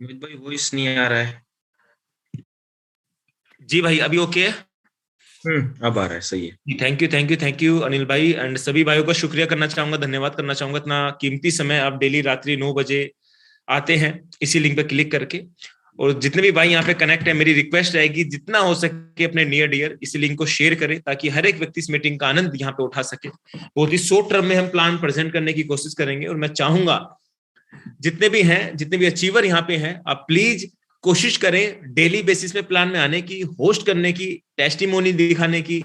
अमित भाई वॉइस नहीं आ रहा है। जी भाई अभी ओके है। अब आ रहा है, सही है। Thank you thank you thank you Anil भाई, एंड सभी भाइयों का शुक्रिया करना चाहूंगा, धन्यवाद करना चाहूंगा। इतना कीमती समय आप डेली रात्रि 9 बजे आते हैं इसी लिंक पे क्लिक करके। और जितने भी भाई यहाँ पे कनेक्ट है, मेरी रिक्वेस्ट रहेगी जितना हो सके अपने नियर डियर इस लिंक को शेयर करें, ताकि हर एक व्यक्ति इस मीटिंग का आनंद यहाँ पे उठा सके। बहुत ही शॉर्ट टर्म में हम प्लान प्रेजेंट करने की कोशिश करेंगे, और मैं चाहूंगा जितने भी हैं, जितने भी अचीवर यहाँ पे हैं, आप प्लीज कोशिश करें डेली बेसिस में प्लान में आने की, होस्ट करने की, टेस्टिमोनी दिखाने की,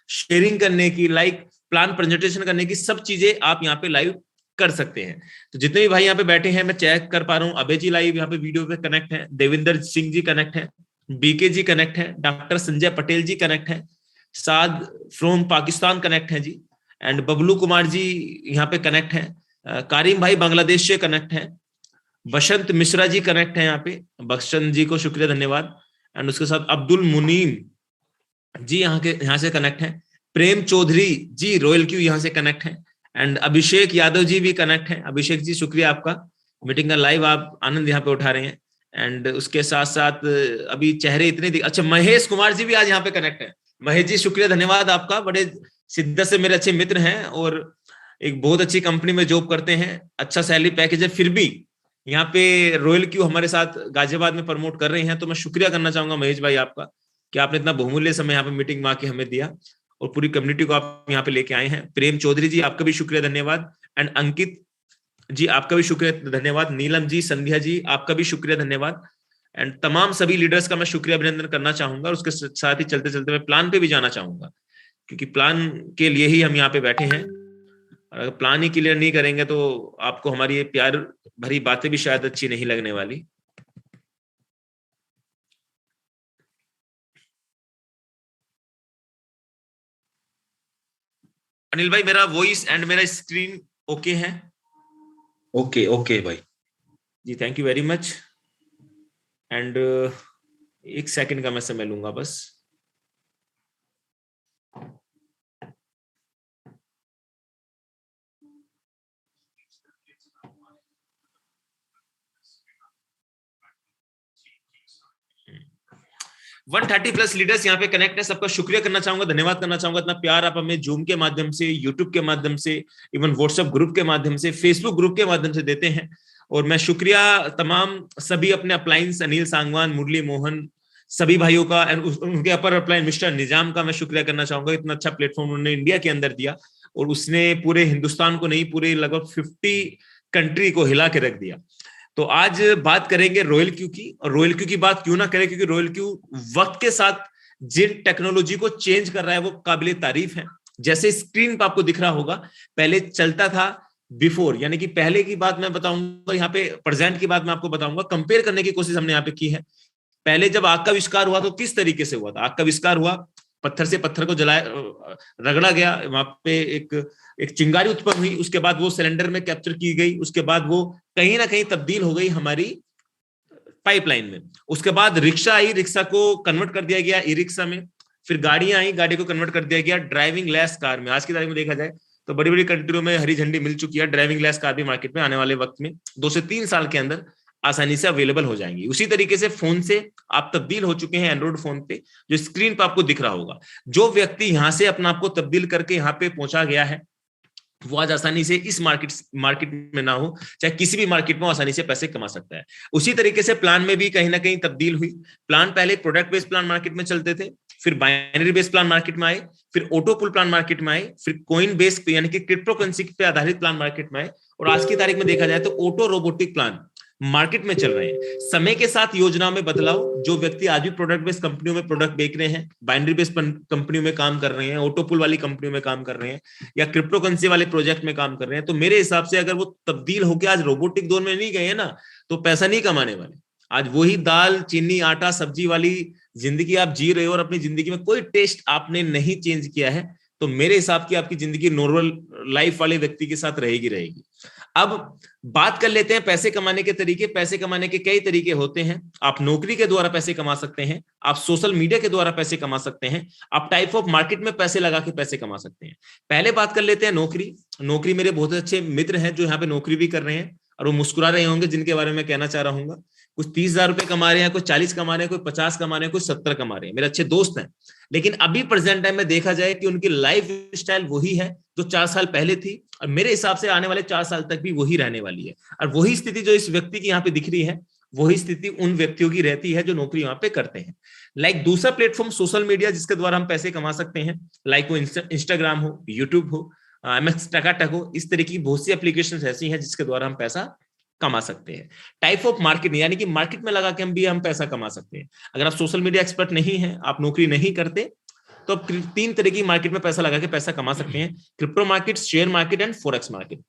शेयरिंग करने की, लाइक प्लान प्रेजेंटेशन करने की, सब चीजें आप यहाँ पे लाइव कर सकते हैं। तो जितने भी भाई यहाँ पे बैठे हैं, मैं चेक कर पा रहा हूँ, अभय जी लाइव यहाँ पे वीडियो पे कनेक्ट है, देविंदर सिंह जी कनेक्ट है, बीके जी कनेक्ट है, डॉक्टर संजय पटेल जी कनेक्ट है, साद फ्रॉम पाकिस्तान कनेक्ट है जी, एंड बबलू कुमार जी यहाँ पे कनेक्ट है, कारिम भाई बांग्लादेश से कनेक्ट है, बसंत मिश्रा जी कनेक्ट है यहाँ पे, बसंत जी को शुक्रिया धन्यवाद, एंड उसके साथ अब्दुल मुनीम जी यहाँ से कनेक्ट है, प्रेम चौधरी जी रॉयल क्यू यहाँ से कनेक्ट है, एंड अभिषेक यादव जी भी कनेक्ट है। अभिषेक जी शुक्रिया आपका, मीटिंग का लाइव आप आनंद यहाँ पे उठा रहे हैं। एंड उसके साथ साथ अभी चेहरे इतने अच्छा, महेश कुमार जी भी आज यहाँ पे कनेक्ट है। महेश जी शुक्रिया धन्यवाद आपका, बड़े शिद्दत से मेरे अच्छे मित्र हैं और एक बहुत अच्छी कंपनी में जॉब करते हैं, अच्छा सैलरी पैकेज है, फिर भी यहाँ पे रॉयल क्यू हमारे साथ गाजियाबाद में प्रमोट कर रहे हैं। तो मैं शुक्रिया करना चाहूंगा महेश भाई आपका, कि आपने इतना बहुमूल्य समय यहाँ पे मीटिंग में आके हमें दिया और पूरी कम्युनिटी को आप यहाँ पे लेके आए हैं। प्रेम चौधरी जी आपका भी शुक्रिया धन्यवाद, एंड अंकित जी आपका भी शुक्रिया धन्यवाद, नीलम जी, संध्या जी आपका भी शुक्रिया धन्यवाद, एंड तमाम सभी लीडर्स का मैं शुक्रिया अभिनंदन करना चाहूंगा। और उसके साथ ही चलते चलते मैं प्लान पे भी जाना चाहूंगा, क्योंकि प्लान के लिए ही हम यहाँ पे बैठे हैं। अगर प्लान ही क्लियर नहीं करेंगे तो आपको हमारी ये प्यार भरी बातें भी शायद अच्छी नहीं लगने वाली। अनिल भाई मेरा वॉइस एंड मेरा स्क्रीन ओके है? ओके ओके भाई जी, thank you very much. And एक सेकंड का मैं समय लूंगा बस। 130 प्लस लीडर्स यहाँ पे कनेक्ट है, सबका शुक्रिया करना चाहूंगा, धन्यवाद करना चाहूंगा। इतना प्यार आप हमें जूम के माध्यम से, यूट्यूब के माध्यम से, इवन व्हाट्सएप ग्रुप के माध्यम से, फेसबुक ग्रुप के माध्यम से देते हैं। और मैं शुक्रिया तमाम सभी अपने अप्लायंस, अनिल सांगवान, मुरली मोहन, सभी भाइयों का, उनके अपर अप्लायंस मिस्टर निजाम का मैं शुक्रिया करना चाहूंगा। इतना अच्छा प्लेटफॉर्म उन्होंने इंडिया के अंदर दिया, और उसने पूरे हिंदुस्तान को नहीं, पूरे लगभग 50 कंट्री को हिला के रख दिया। तो आज बात करेंगे रॉयल क्यू की, और रॉयल क्यू की बात क्यों ना करें, क्योंकि रॉयल क्यू वक्त के साथ जिन टेक्नोलॉजी को चेंज कर रहा है वो काबिले तारीफ है। जैसे स्क्रीन पर आपको दिख रहा होगा, पहले चलता था बिफोर, यानी कि पहले की बात मैं बताऊंगा, यहाँ पे प्रेजेंट की बात मैं आपको बताऊंगा, कंपेयर करने की कोशिश हमने यहाँ पे की है। पहले जब आग का आविष्कार हुआ तो किस तरीके से हुआ था? आग का आविष्कार हुआ, पत्थर से पत्थर को जलाया, रगड़ा गया, वहां पे एक चिंगारी उत्पन्न हुई, उसके बाद वो सिलेंडर में कैप्चर की गई, उसके बाद वो कहीं ना कहीं तब्दील हो गई हमारी पाइपलाइन में। उसके बाद रिक्शा आई, रिक्शा को कन्वर्ट कर दिया गया ई रिक्शा में, फिर गाड़ियां आई, गाड़ी को कन्वर्ट कर दिया गया ड्राइविंग लेस कार में। आज की तारीख में देखा जाए तो बड़ी बड़ी कंट्रियों में हरी झंडी मिल चुकी है, ड्राइविंग लेस कार भी मार्केट में आने वाले वक्त में 2 से 3 साल के अंदर आसानी से अवेलेबल हो जाएंगी। उसी तरीके से फोन से आप तब्दील हो चुके हैं एंड्रॉइड फोन पे, जो स्क्रीन पर आपको दिख रहा होगा। जो व्यक्ति यहां से अपना आपको तब्दील करके यहाँ पे पहुंचा गया है, वो आज आसानी से इस मार्केट में ना हो, चाहे किसी भी मार्केट में आसानी से पैसे कमा सकता है। उसी तरीके से प्लान में भी कहीं ना कहीं तब्दील हुई। प्लान पहले प्रोडक्ट बेस्ड प्लान मार्केट में चलते थे, फिर बाइनरी बेस्ड प्लान मार्केट में आए, फिर ऑटो पुल प्लान मार्केट में आए, फिर कॉइन बेस्ड यानी कि क्रिप्टो करेंसी पे आधारित प्लान मार्केट में आए, और आज की तारीख में देखा जाए तो ऑटो रोबोटिक प्लान मार्केट में चल रहे हैं। समय के साथ योजनाओं में बदलाव, जो व्यक्ति आज भी प्रोडक्ट बेस्ड कंपनियों में प्रोडक्ट बेच रहे हैं, बाइनरी बेस्ड कंपनियों में काम कर रहे हैं, ऑटो पुल वाली कंपनियों में काम कर रहे हैं, या क्रिप्टो करेंसी वाले प्रोजेक्ट में काम कर रहे हैं, तो मेरे हिसाब से अगर वो तब्दील होकर आज रोबोटिक दौर में नहीं गए ना, तो पैसा नहीं कमाने वाले। आज वही दाल चीनी आटा सब्जी वाली जिंदगी आप जी रहे हो, और अपनी जिंदगी में कोई टेस्ट आपने नहीं चेंज किया है, तो मेरे हिसाब की आपकी जिंदगी नॉर्मल लाइफ वाले व्यक्ति के साथ रहेगी। अब बात कर लेते हैं पैसे कमाने के तरीके। पैसे कमाने के कई तरीके होते हैं। आप नौकरी के द्वारा पैसे कमा सकते हैं, आप सोशल मीडिया के द्वारा पैसे कमा सकते हैं, आप टाइप ऑफ मार्केट में पैसे लगा के पैसे कमा सकते हैं। पहले बात कर लेते हैं नौकरी। नौकरी, मेरे बहुत अच्छे मित्र हैं जो यहाँ पे नौकरी भी कर रहे हैं और वो मुस्कुरा रहे होंगे, जिनके बारे में कहना चाह रहा हूँ। कुछ 30,000 रुपए कमा रहे हैं, कोई 40 कमा रहे हैं, कोई 50 कमा रहे हैं, कोई 70 कमा रहे हैं, मेरे अच्छे दोस्त हैं। लेकिन अभी प्रेजेंट टाइम में देखा जाए कि उनकी लाइफ स्टाइल वही है जो 4 साल पहले थी, और मेरे हिसाब से आने वाले 4 साल तक भी वही रहने वाली है। और वही स्थिति जो इस व्यक्ति की यहाँ पे दिख रही है, वही स्थिति उन व्यक्तियों की रहती है जो नौकरी वहां पे करते हैं। लाइक दूसरा प्लेटफॉर्म सोशल मीडिया, जिसके द्वारा हम पैसे कमा सकते हैं। लाइक वो इंस्टाग्राम हो, यूट्यूब हो, MS टकाटक हो, इस तरह की बहुत सी एप्लीकेशंस ऐसी हैं जिसके द्वारा हम पैसा कमा सकते हैं। टाइप ऑफ मार्केट, यानी कि मार्केट में लगा के हम पैसा कमा सकते हैं। अगर आप सोशल मीडिया एक्सपर्ट नहीं है, आप नौकरी नहीं करते, तो आप 3 तरह की मार्केट में पैसा लगा के पैसा कमा सकते हैं। Crypto market, share market and forex market.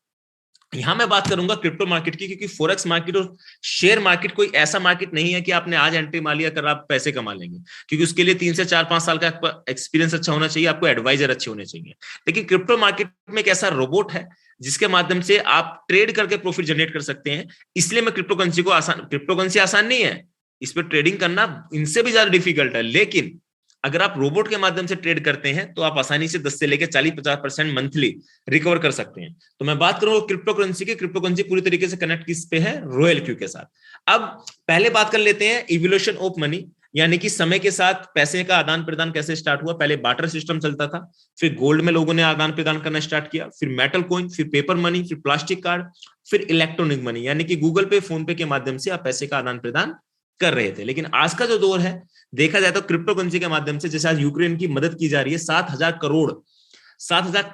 यहां मैं बात करूंगा क्रिप्टो मार्केट की, क्योंकि फॉरेक्स मार्केट और शेयर मार्केट कोई ऐसा मार्केट नहीं है कि आपने आज एंट्री मार लिया कर आप पैसे कमा लेंगे, क्योंकि उसके लिए 3 से 4-5 साल का एक्सपीरियंस अच्छा होना चाहिए, आपको एडवाइजर अच्छे होने चाहिए। लेकिन क्रिप्टो मार्केट में एक ऐसा रोबोट है जिसके माध्यम से आप ट्रेड करके प्रॉफिट जनरेट कर सकते हैं। इसलिए मैं क्रिप्टो करेंसी आसान नहीं है, इस पर ट्रेडिंग करना इनसे भी ज्यादा डिफिकल्ट है। लेकिन अगर आप रोबोट के माध्यम से ट्रेड करते हैं तो आप आसानी से 10 से लेकर 40-50% मंथली रिकवर कर सकते हैं। तो मैं बात करूं क्रिप्टो करेंसी की। क्रिप्टो करेंसी पूरी तरीके से कनेक्ट किस पे है? रॉयल क्यू के साथ। अब पहले बात कर लेते हैं इवोल्यूशन ऑफ मनी, यानी कि समय के साथ पैसे का आदान प्रदान कैसे स्टार्ट हुआ। पहले बार्टर सिस्टम चलता था, फिर गोल्ड में लोगों ने आदान प्रदान करना स्टार्ट किया, फिर मेटल कॉइन, फिर पेपर मनी, फिर प्लास्टिक कार्ड, फिर इलेक्ट्रॉनिक मनी, यानी कि गूगल पे, फोन पे के माध्यम से आप पैसे का आदान प्रदान कर रहे थे। लेकिन आज का जो दौर है, देखा जाए तो क्रिप्टो करेंसी के माध्यम से, जैसे आज यूक्रेन की मदद की जा रही है, 7,000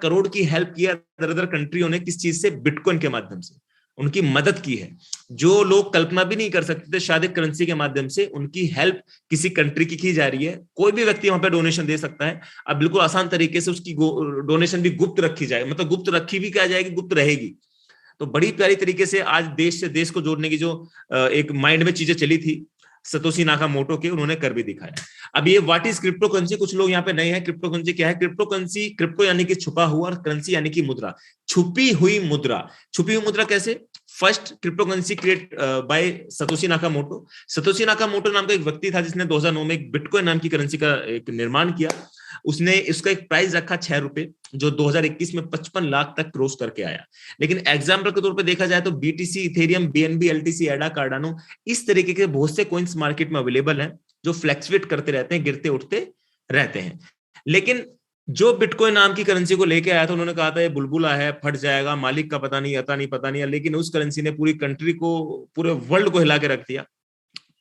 करोड़ की हेल्प किया अदर कंट्रियों ने। किस चीज से? बिटकॉइन के माध्यम से उनकी मदद की है। जो लोग कल्पना भी नहीं कर सकते थे, शायद करेंसी के माध्यम से उनकी हेल्प किसी कंट्री की जा रही है। कोई भी व्यक्ति वहां पे डोनेशन दे सकता है। अब बिल्कुल आसान तरीके से उसकी डोनेशन भी गुप्त रखी जाए, मतलब गुप्त रखी भी क्या जाएगी, गुप्त रहेगी। तो बड़ी प्यारी तरीके से आज देश से देश को जोड़ने की जो एक माइंड में चीजें चली थी सतोशी नाकामोटो के, उन्होंने कर भी दिखाया। अब ये व्हाट इज क्रिप्टो करेंसी, कुछ लोग यहाँ पे नए हैं। क्रिप्टो करेंसी क्या है? क्रिप्टो करेंसी, क्रिप्टो यानी कि छुपा हुआ, और करेंसी यानी कि मुद्रा, छुपी हुई मुद्रा। छुपी हुई मुद्रा कैसे? First crypto currency create bye Satoshi Nakamoto. Satoshi Nakamoto नाम का एक व्यक्ति था जिसने 2009 में एक बिटकॉइन नाम की करेंसी का एक निर्माण किया। उसने इसका एक प्राइस रखा 6 रुपए, जो 2021 में 55 लाख तक क्रॉस करके आया। लेकिन एग्जाम्पल के तौर पे देखा जाए तो BTC, इथेरियम, BNB, LTC, एडा, कार्डानो, इस तरीके के बहुत से कॉइन्स मार्केट में अवेलेबल हैं जो फ्लैक्चुएट करते रहते हैं, गिरते उठते रहते हैं। लेकिन जो बिटकॉइन नाम की करेंसी को लेके आया था, उन्होंने कहा था ये बुलबुला है, फट जाएगा, मालिक का पता नहीं, आता नहीं, पता नहीं। लेकिन उस करेंसी ने पूरी कंट्री को, पूरे वर्ल्ड को हिला के रख दिया।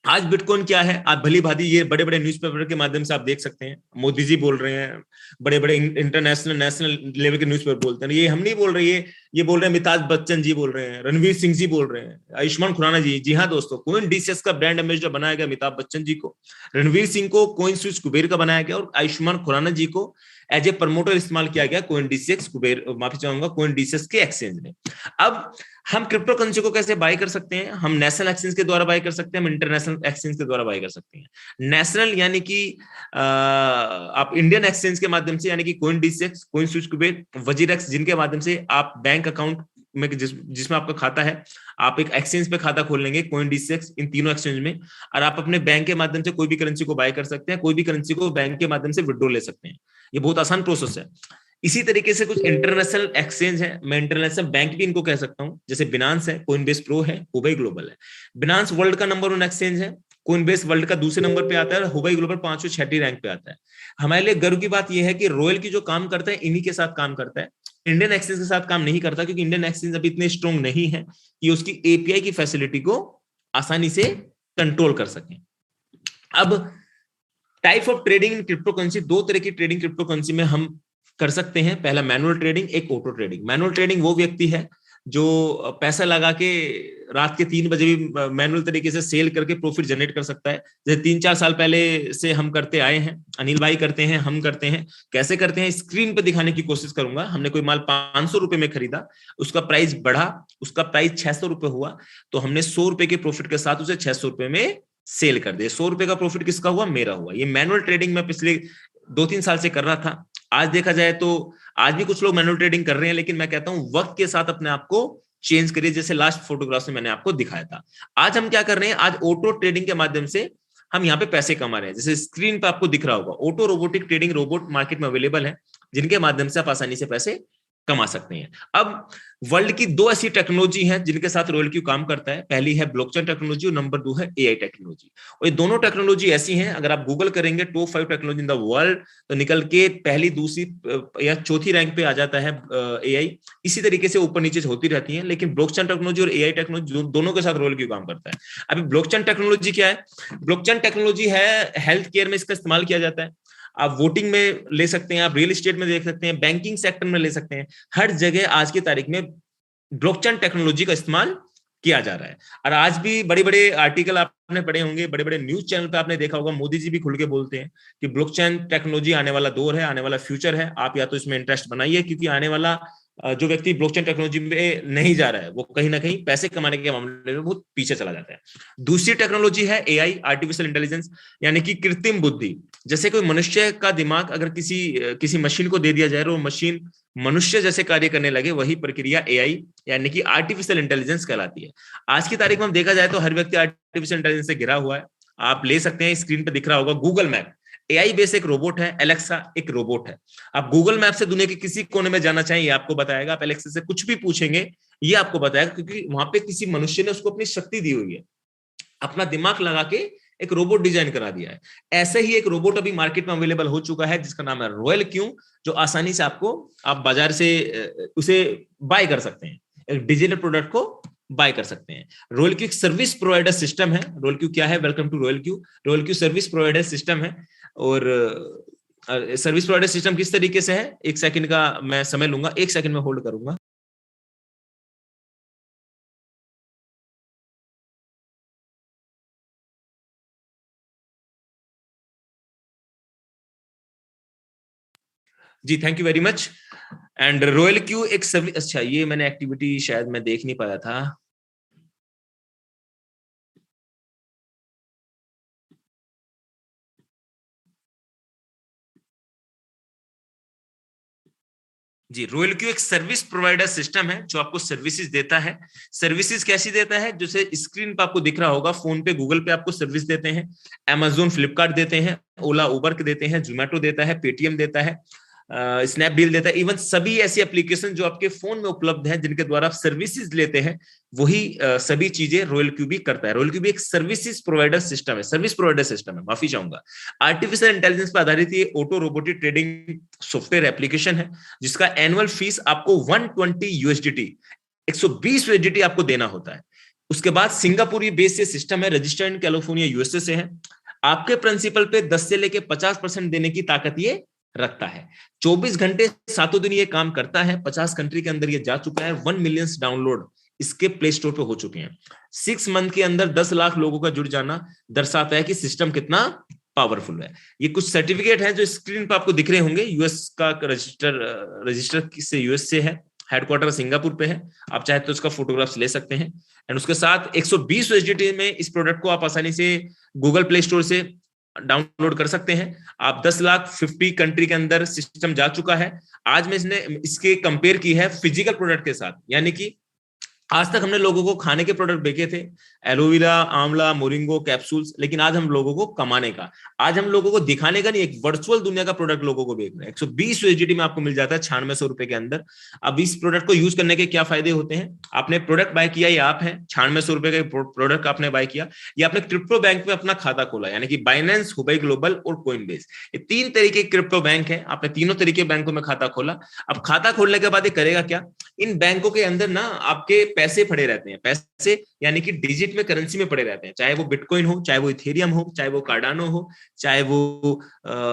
आज बिटकॉइन क्या है? आप भली भांति ये बड़े बड़े न्यूज़पेपर के माध्यम से आप देख सकते हैं। मोदी जी बोल रहे हैं, बड़े बड़े इंटरनेशनल, नेशनल लेवल के न्यूज़पेपर बोलते हैं। ये हम नहीं बोल रहे, ये बोल रहे हैं अमिताभ बच्चन जी बोल रहे हैं, रणवीर सिंह जी बोल रहे हैं, आयुष्मान खुराना जी। जी हाँ दोस्तों, कोइन डीसीएस का ब्रांड एम्बेसडर बनाया गया अमिताभ बच्चन जी को, रणवीर सिंह को कोइन स्विच कुबेर का बनाया गया, और आयुष्मान खुराना जी को एज ए प्रमोटर इस्तेमाल किया गया कोइन डीसीएस कुबेर, माफी चाहूंगा, कोइन डीसीएस के एक्सचेंज में। अब हम क्रिप्टो करेंसी को कैसे बाय कर सकते हैं? हम नेशनल एक्सचेंज के द्वारा बाय कर सकते हैं, हम इंटरनेशनल एक्सचेंज के द्वारा बाय कर सकते हैं। नेशनल यानी कि आप इंडियन एक्सचेंज के माध्यम से, यानी कि coin DCX, coin switch Kuber, WazirX, जिनके माध्यम से आप बैंक अकाउंट में जिसमें आपका खाता है, आप एक एक्सचेंज पे खाता खोल लेंगे, कोइन डीसीएक्स, इन तीनों एक्सचेंज में, और आप अपने बैंक के माध्यम से कोई भी करेंसी को बाय कर सकते हैं, कोई भी करेंसी को बैंक के माध्यम से विड्रॉ ले सकते हैं। ये बहुत आसान प्रोसेस है। इसी तरीके से कुछ इंटरनेशनल एक्सचेंज है, मैं इंटरनेशनल बैंक भी इनको कह सकता हूं, जैसे बिनांस है, कोइनबेस प्रो है, हुबई ग्लोबल है। बिनांस वर्ल्ड का नंबर 1 एक्सचेंज है, कोइनबेस वर्ल्ड का दूसरे नंबर पे आता है, हुबई ग्लोबल 506 रैंक पे आता है। हमारे लिए गर्व की बात यह है कि रॉयल की जो काम करता है, इन्हीं के साथ काम करता है, इंडियन एक्सचेंज के साथ काम नहीं करता, क्योंकि इंडियन एक्सचेंज अभी इतने स्ट्रॉन्ग नहीं है कि उसकी एपीआई की फैसिलिटी को आसानी से कंट्रोल कर सके। अब type of trading in crypto currency, 2 तरह की ट्रेडिंग क्रिप्टो करेंसी में हम कर सकते हैं। पहला मैनुअल ट्रेडिंग, एक ऑटो ट्रेडिंग। मैनुअल ट्रेडिंग वो व्यक्ति है जो पैसा लगा के रात के 3 बजे भी मैनुअल तरीके से सेल करके प्रॉफिट जनरेट कर सकता है। जैसे 3-4 साल पहले से हम करते आए हैं, अनिल भाई करते हैं, हम करते हैं। कैसे करते हैं स्क्रीन पे दिखाने की कोशिश करूंगा। हमने कोई माल 500 रुपए में खरीदा, उसका प्राइस बढ़ा, उसका प्राइस 600 रुपए हुआ, तो हमने 100 रुपए के प्रॉफिट के साथ उसे 600 रुपए में सेल कर दिया। 100 रुपए का प्रॉफिट किसका हुआ? मेरा हुआ। ये मैनुअल ट्रेडिंग में पिछले 2-3 साल से कर रहा था। आज देखा जाए तो आज भी कुछ लोग मैनुअल ट्रेडिंग कर रहे हैं, लेकिन मैं कहता हूं वक्त के साथ अपने आप को चेंज करिए, जैसे लास्ट फोटोग्राफ में मैंने आपको दिखाया था। आज हम क्या कर रहे हैं, आज ऑटो ट्रेडिंग के माध्यम से हम यहाँ पे पैसे कमा रहे हैं। जैसे स्क्रीन पे आपको दिख रहा होगा, auto robotic trading robot market में अवेलेबल है, जिनके माध्यम से आप आसानी से पैसे कमा सकते हैं। अब वर्ल्ड की दो ऐसी टेक्नोलॉजी हैं जिनके साथ रॉयल क्यू काम करता है, पहली है ब्लॉकचेन टेक्नोलॉजी और नंबर 2 है एआई टेक्नोलॉजी। और ये दोनों टेक्नोलॉजी ऐसी हैं, अगर आप गूगल करेंगे top 5 technology in the world, तो निकल के पहली, दूसरी या चौथी रैंक पे आ जाता है एआई। इसी तरीके से ऊपर नीचे होती रहती है, लेकिन ब्लॉकचेन टेक्नोलॉजी और एआई टेक्नोलॉजी दोनों के साथ रॉयल क्यू काम करता है। अभी ब्लॉकचेन टेक्नोलॉजी क्या है? ब्लॉकचेन टेक्नोलॉजी है हेल्थ केयर में इसका इस्तेमाल किया जाता है, आप वोटिंग में ले सकते हैं, आप रियल एस्टेट में देख सकते हैं, बैंकिंग सेक्टर में ले सकते हैं, हर जगह आज की तारीख में ब्लॉकचेन टेक्नोलॉजी का इस्तेमाल किया जा रहा है। और आज भी बड़े बड़े आर्टिकल आपने पढ़े होंगे, बड़े बड़े न्यूज चैनल पे आपने देखा होगा, मोदी जी भी खुल के बोलते हैं कि ब्लॉकचेन टेक्नोलॉजी आने वाला दौर है, आने वाला फ्यूचर है, आप या तो इसमें इंटरेस्ट बनाइए, क्योंकि आने वाला जो व्यक्ति ब्लॉकचेन टेक्नोलॉजी में नहीं जा रहा है वो कहीं ना कहीं पैसे कमाने के मामले में बहुत पीछे चला जाता है। दूसरी टेक्नोलॉजी है एआई, आर्टिफिशियल इंटेलिजेंस, यानी कि कृत्रिम बुद्धि। जैसे कोई मनुष्य का दिमाग अगर किसी मशीन को दे दिया जाए और वो मशीन मनुष्य जैसे कार्य करने लगे, वही प्रक्रिया एआई यानी कि आर्टिफिशियल इंटेलिजेंस कहलाती है। आज की तारीख में हम देखा जाए तो हर व्यक्ति आर्टिफिशियल इंटेलिजेंस से घिरा हुआ है। आप ले सकते हैं, स्क्रीन पर दिख रहा होगा गूगल मैप, एआई बेस एक रोबोट है, एलेक्सा एक रोबोट है। आप गूगल मैप से दुनिया के किसी कोने में जाना चाहें, ये आपको बताएगा। आप एलेक्सा से कुछ भी पूछेंगे, ये आपको बताएगा, क्योंकि वहां पे किसी मनुष्य ने उसको अपनी शक्ति दी हुई है, अपना दिमाग लगा के एक रोबोट डिजाइन करा दिया है। ऐसे ही एक रोबोट अभी मार्केट में अवेलेबल हो चुका है, जिसका नाम है रॉयल क्यू, जो आसानी से आप बाजार से उसे बाय कर सकते हैं, एक डिजिटल प्रोडक्ट को बाय कर सकते हैं। Royal Q service provider system है। रॉयल क्यू क्या है? Welcome to Royal Q. Royal Q service provider system है। और सर्विस प्रोवाइडर सिस्टम किस तरीके से है, एक सेकंड का मैं समय लूंगा, एक सेकंड में होल्ड करूंगा। जी, thank you very much. And royal Q एक सर्विस, अच्छा ये मैंने एक्टिविटी शायद मैं देख नहीं पाया था। जी, रॉयल क्यू एक सर्विस प्रोवाइडर सिस्टम है जो आपको सर्विसेज देता है। सर्विसेज कैसी देता है? जैसे स्क्रीन पे आपको दिख रहा होगा, फोन पे गूगल पे आपको सर्विस देते हैं, अमेजोन फ्लिपकार्ट देते हैं, ओला उबर के देते हैं, जोमेटो देता है, पेटीएम देता है, स्नैपडील देता है। इवन सभी ऐसी एप्लीकेशन जो आपके फोन में उपलब्ध हैं, जिनके द्वारा आप सर्विसेज लेते हैं, वही सभी चीजें रॉयल क्यू भी करता है। रॉयल क्यू भी एक सर्विसेज प्रोवाइडर सिस्टम है, सर्विस प्रोवाइडर सिस्टम है, माफी चाहूंगा। आर्टिफिशियल इंटेलिजेंस पर आधारित ये auto robotic trading software application है, जिसका एनुअल फीस आपको 120 यूएसडीटी, 120 यूएसडीटी आपको देना होता है। उसके बाद सिंगापुर बेस से सिस्टम है, रजिस्टर्ड इन कैलिफोर्निया यूएसए से है। आपके प्रिंसिपल पे 10 से लेके 50% देने की ताकत ये रखता है। 24 घंटे 7 दिन ये काम करता है। 50 कंट्री के अंदर ये जा चुका है। 1 मिलियन डाउनलोड इसके प्ले स्टोर पे हो चुके हैं। 6 मंथ के अंदर 10 लाख लोगों का जुड़ जाना दर्शाता है कि सिस्टम कितना पावरफुल है। ये कुछ सर्टिफिकेट है जो स्क्रीन पर आपको दिख रहे होंगे। यूएस का रजिस्टर से यूएस से है, हेडक्वार्टर सिंगापुर पे है। आप चाहे तो उसका फोटोग्राफ्स ले सकते हैं। एंड उसके साथ 120 यूएसडीटी में इस प्रोडक्ट को आप आसानी से गूगल प्ले स्टोर से डाउनलोड कर सकते हैं। आप 10 लाख 50 कंट्री के अंदर सिस्टम जा चुका है। आज मैं इसके कंपेयर की है फिजिकल प्रोडक्ट के साथ, यानी कि आज तक हमने लोगों को खाने के प्रोडक्ट बेचे थे, एलोवेरा, आंवला, मोरिंगो, कैप्सूल्स, लेकिन आज हम लोगों को कमाने का, आज हम लोगों को दिखाने का नहीं, एक वर्चुअल दुनिया का प्रोडक्ट लोगों को बेच रहे हैं। 120 यूएसडीटी में आपको मिल जाता है 9600 रुपए के अंदर। अब इस प्रोडक्ट को यूज करने के क्या फायदे होते हैं? आपने प्रोडक्ट बाय किया, ये आप है, 9600 रुपए का प्रोडक्ट आपने बाय किया, या आपने क्रिप्टो बैंक में अपना खाता खोला, यानी कि बाइनेंस, हुबई ग्लोबल और कोइनबेस। ये 3 तरीके क्रिप्टो बैंक है। आपने तीनों तरीके बैंकों में खाता खोला। अब खाता खोलने के बाद ये करेगा क्या? इन बैंकों के अंदर ना आपके पैसे पड़े रहते हैं। पैसे यानी कि डिजिट में, करेंसी में पड़े रहते हैं, चाहे वो बिटकॉइन हो, चाहे वो इथेरियम हो, चाहे वो कार्डानो हो, चाहे वो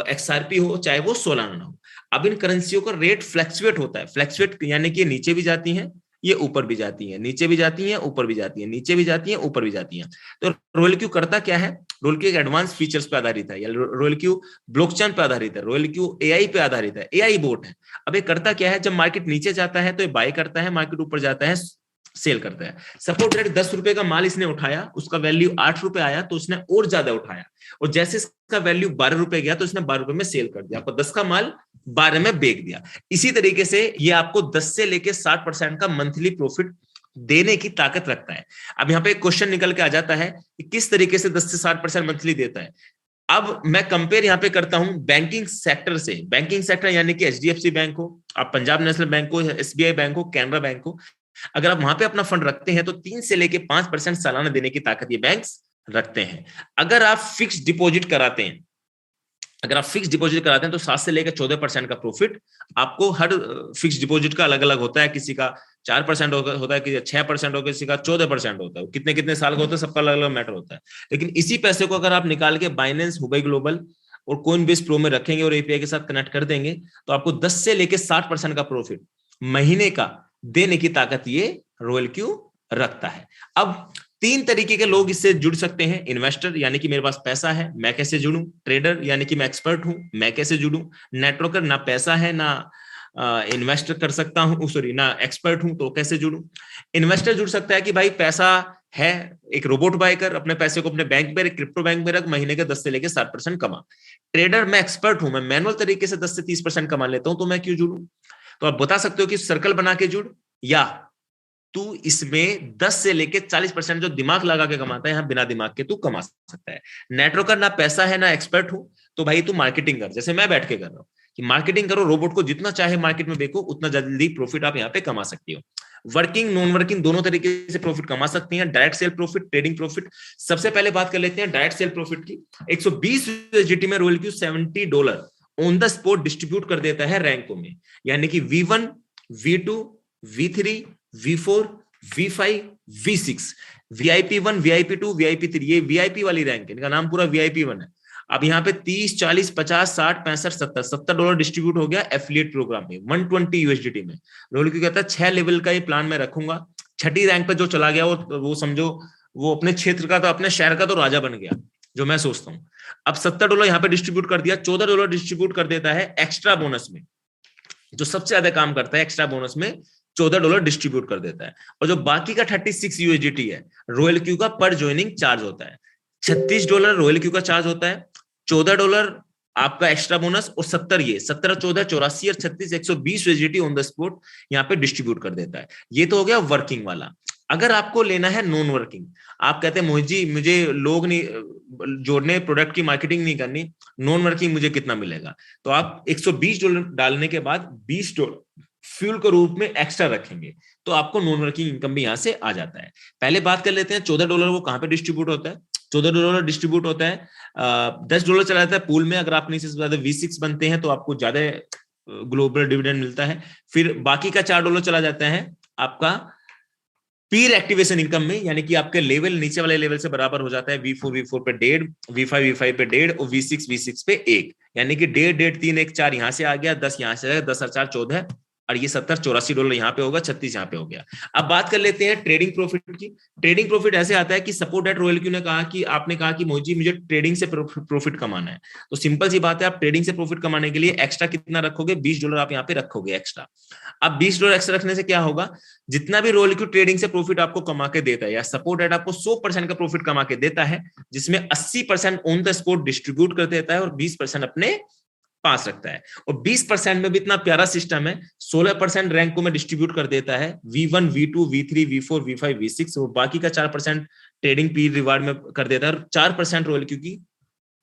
एक्सआरपी हो, चाहे वो सोलाना हो। अब इन करेंसियों का रेट फ्लैक्चुएट होता है। फ्लैक्चुएट यानी कि नीचे भी जाती हैं, ये ऊपर भी जाती हैं, नीचे भी जाती हैं, ऊपर भी जाती हैं, नीचे भी जाती हैं, ऊपर भी जाती हैं। तो रॉयल क्यू करता क्या है? रॉयल क्यू एक एडवांस फीचर्स पे आधारित है, या रॉयल क्यू ब्लॉकचेन पे आधारित है, रॉयल क्यू एआई पे आधारित है, एआई बोट है। अब ये करता क्या है? जब मार्केट नीचे जाता है तो ये बाय करता है, मार्केट ऊपर जाता है सेल करता है। सपोज दैट 10 रुपए का माल इसने उठाया, उसका वैल्यू 8 रुपए आया तो उसने और ज्यादा उठाया, और जैसे इसका वैल्यू 12 रुपए गया तो इसने 12 रुपए में सेल कर दिया। आपको 10 का माल 12 में बेच दिया। इसी तरीके से ये आपको 10 से लेके 60% का मंथली प्रॉफिट देने की ताकत रखता है। अब यहाँ पे एक क्वेश्चन निकल के आ जाता है कि किस तरीके से 10 से 60% मंथली देता है। अब मैं कंपेयर यहाँ पे करता हूं बैंकिंग सेक्टर से। बैंकिंग सेक्टर यानी कि एचडीएफसी बैंक हो, आप पंजाब नेशनल बैंक हो, एसबीआई बैंक हो, कैनरा बैंक हो, अगर आप वहां पे अपना फंड रखते हैं तो 3 से लेके 5% सालाना देने की ताकत ये बैंक्स रखते हैं। अगर आप फिक्स डिपॉजिट कराते हैं, अगर आप फिक्स डिपॉजिट कराते हैं तो 7 से लेकर 14% का प्रॉफिट आपको हर फिक्स डिपॉजिट का अलग अलग होता है। किसी का 4% होता है, किसी 6% होता है, किसी का 14% होता है। कितने कितने साल का होता है, सबका अलग अलग मैटर होता है। लेकिन इसी पैसे को अगर आप निकाल के बाइनेंस, हुबई ग्लोबल और कोइनबेस प्रो में रखेंगे और एपीआई के साथ कनेक्ट कर देंगे तो आपको 10 से लेकर 60% का प्रॉफिट महीने का देने की ताकत ये रॉयल क्यू रखता है। अब 3 तरीके के लोग इससे जुड़ सकते हैं। इन्वेस्टर यानी कि मेरे पास पैसा है, मैं कैसे जुड़ूं? ट्रेडर यानी कि मैं एक्सपर्ट हूं, मैं कैसे जुड़ूं? नेटवर्कर, ना पैसा है ना इन्वेस्टर कर सकता हूं, सॉरी ना एक्सपर्ट हूं, तो कैसे जुड़ूं? इन्वेस्टर जुड़ सकता है कि भाई पैसा है, एक रोबोट बाय कर, अपने पैसे को अपने बैंक में, क्रिप्टो बैंक में रख, महीने के 10 से लेकर 60% कमा। ट्रेडर, मैं एक्सपर्ट हूं, मैं मैनुअल तरीके से 10 से 30% कमा लेता हूं, तो मैं क्यों जुड़ूं? तो आप बता सकते हो कि सर्कल बना के जुड़, या तू इसमें 10 से लेके 40% जो दिमाग लगा के कमाता है, यहां बिना दिमाग के तू कमा सकता है। नेटवर्कर, ना पैसा है ना एक्सपर्ट हूं, तो भाई तू मार्केटिंग कर, जैसे मैं बैठ के कर रहा हूं कि मार्केटिंग करो, रोबोट को जितना चाहे मार्केट में बेचो, उतना जल्दी प्रॉफिट आप यहाँ पे कमा सकती हो। वर्किंग, नॉन वर्किंग दोनों तरीके से प्रॉफिट कमा सकती हैं। Direct sale profit, trading profit. सबसे पहले बात कर लेते हैं डायरेक्ट सेल प्रॉफिट की। 120 यूएसडीटी में royal Q $70 on the spot distribute कर देता है रैंकों में, यानी कि V1, V2, V3, V4, V5, V6, VIP1, VIP2, VIP3, ये VIP वाली रैंक है, इनका नाम पूरा VIP1 है। अब यहाँ पे 30, 40, 50, 60, 65, 70, $70 डिस्ट्रीब्यूट हो गया एफिलिएट प्रोग्राम में 120 यूएसडीटी में। रोल क्यों कहता है 6 लेवल का ये प्लान मैं रखूंगा, छठी रैंक पे जो चला गया वो समझो वो अपने क्षेत्र का, तो अपने शहर का तो राजा बन गया, जो मैं सोचता हूँ। अब $70 यहाँ पे डिस्ट्रीब्यूट कर दिया, $14 डिस्ट्रीब्यूट कर देता है एक्स्ट्रा बोनस में। जो सबसे ज्यादा काम करता है एक्स्ट्रा बोनस में $14 डिस्ट्रीब्यूट कर देता है। और जो बाकी का 36 यूएसडीटी है, रॉयल क्यू का पर ज्वाइनिंग चार्ज होता है। $36 रॉयल क्यू का चार्ज होता है, $14 आपका एक्स्ट्रा बोनस, और 70, ये 17, 14, 84 और 36, 120 यूएसडीटी ऑन द स्पॉट यहाँ पे डिस्ट्रीब्यूट कर देता है। ये तो हो गया वर्किंग वाला। अगर आपको लेना है नॉन वर्किंग, आप कहते हैं मोहित जी मुझे लोग नहीं जोड़ने, प्रोडक्ट की मार्केटिंग नहीं करनी, नॉन वर्किंग मुझे कितना मिलेगा? तो आप $120 डालने के बाद $20 फ्यूल के रूप में एक्स्ट्रा रखेंगे, तो आपको नॉन वर्किंग इनकम भी यहां से आ जाता है। पहले बात कर लेते हैं $14 वो कहां पे डिस्ट्रीब्यूट होता है। $14 डिस्ट्रीब्यूट होता है, $10 चला जाता है पूल में। अगर आप नीचे से ज्यादा V6 बनते हैं तो आपको ज्यादा ग्लोबल डिविडेंड मिलता है। फिर बाकी का $4 चला जाता है आपका पीर एक्टिवेशन इनकम में, यानी कि आपके लेवल नीचे वाले लेवल से बराबर हो जाता है। V4 पे 1.5, V5 पे 1.5 और V6 पे 1, यानी कि 1.5, 3, 1, 4 यहां से आ गया, 10 यहां से आ गया, 10 और 4 14, और ये 70, $84 यहाँ पे होगा, 36 यहाँ पे हो गया। अब बात कर लेते हैं ट्रेडिंग प्रॉफिट की। ट्रेडिंग प्रॉफिट ऐसे आता है कि सपोर्ट एट रॉयल क्यू ने कहा कि आपने कहा कि मोहित जी मुझे ट्रेडिंग से प्रॉफिट कमाना है, तो सिंपल सी बात है, आप ट्रेडिंग से प्रॉफिट कमाने के लिए एक्स्ट्रा कितना रखोगे? $20 आप यहाँ पे रखोगे एक्स्ट्रा। अब $20 एक्स्ट्रा रखने से क्या होगा, जितना भी रॉयल क्यू ट्रेडिंग से प्रॉफिट आपको कमा के देता है, या सपोर्ट एट आपको 100% का प्रॉफिट कमा के देता है, जिसमें 80% ऑन द स्पॉट डिस्ट्रीब्यूट कर देता है और 20% अपने पास रखता है। और 20% में भी इतना प्यारा सिस्टम है, 16% रैंकों में डिस्ट्रीब्यूट कर देता है, V1, V2, V3, V4, V5, V6, और बाकी का 4% ट्रेडिंग पीरियड रिवार्ड में कर देता है, और 4% रॉयल क्यू की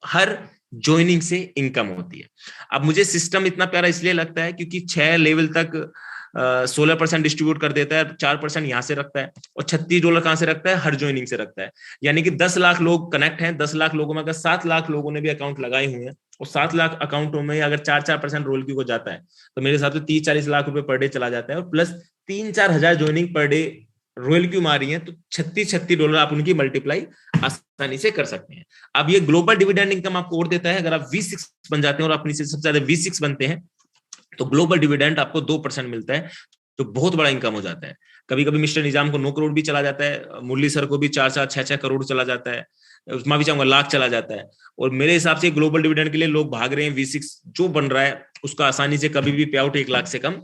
हर ज्वाइनिंग से इनकम होती है। अब मुझे सिस्टम इतना प्यारा इसलिए लगता है क्योंकि 6 लेवल तक 16% डिस्ट्रीब्यूट कर देता है, 4% यहां से रखता है, और $36 कहां से रखता है? हर ज्वाइनिंग से रखता है। यानी कि 10 लाख लोग कनेक्ट हैं, 10 लाख लोगों में अगर 7 लाख लोगों ने भी अकाउंट लगाए हुए हैं, और 7 लाख अकाउंटों में अगर 4% रोल क्यू को जाता है, तो मेरे हिसाब से 30-40 लाख रुपए पर डे चला जाता है, और प्लस 3-4 हजार joining per day royal Q मारी है, तो $36 आप उनकी मल्टीप्लाई आसानी से कर सकते हैं। अब ये ग्लोबल डिविडेंड इनकम आपको और देता है। अगर आप V6 बन जाते हैं और अपनी से सबसे ज्यादा V6 बनते हैं, तो ग्लोबल डिविडेंड आपको 2% मिलता है, तो बहुत बड़ा इनकम हो जाता है। कभी कभी मिस्टर निजाम को 9 करोड़ भी चला जाता है, मुरली सर को भी 4-4, 6-6 करोड़ चला जाता है, उसमें भी चाहूंगा लाख चला जाता है। और मेरे हिसाब से ग्लोबल डिविडेंड के लिए लोग भाग रहे हैं। V6 जो बन रहा है उसका आसानी से कभी भी पे आउट 1 लाख से कम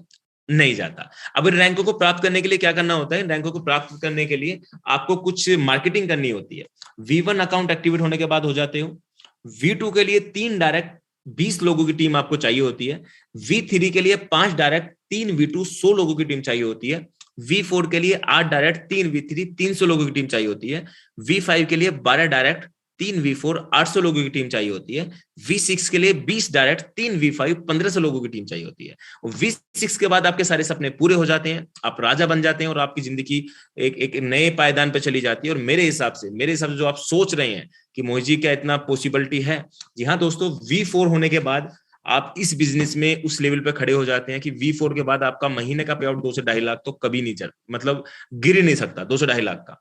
नहीं जाता। अब इन रैंकों को प्राप्त करने के लिए क्या करना होता है? इन रैंकों को प्राप्त करने के लिए आपको कुछ मार्केटिंग करनी होती है। V1 अकाउंट एक्टिवेट होने के बाद हो जाते हो। V2 के लिए 3 डायरेक्ट 20 लोगों की टीम आपको चाहिए होती है। V3 के लिए 5 डायरेक्ट, 3 V2 100 लोगों की टीम चाहिए होती है। V4 के लिए 8 डायरेक्ट, 3 V3 300 लोगों की टीम चाहिए होती है। V5 के लिए 12 डायरेक्ट, 3 V4 800 लोगों की टीम चाहिए होती है। V6 के लिए 20 डायरेक्ट, 3 V5 1500 लोगों की टीम चाहिए होती है। और V6 के बाद आपके सारे सपने पूरे हो जाते हैं, आप राजा बन जाते हैं और आपकी जिंदगी एक नए पायदान पे चली जाती है। और मेरे हिसाब से जो आप सोच रहे हैं कि मोहित जी क्या इतना पॉसिबिलिटी है, जी हाँ दोस्तों, V4 होने के बाद आप इस बिजनेस में उस लेवल पे खड़े हो जाते हैं कि V4 के बाद आपका महीने का पे आउट 2 से 2.5 लाख तो कभी नहीं चल, मतलब गिर ही नहीं सकता 2 से 2.5 लाख का।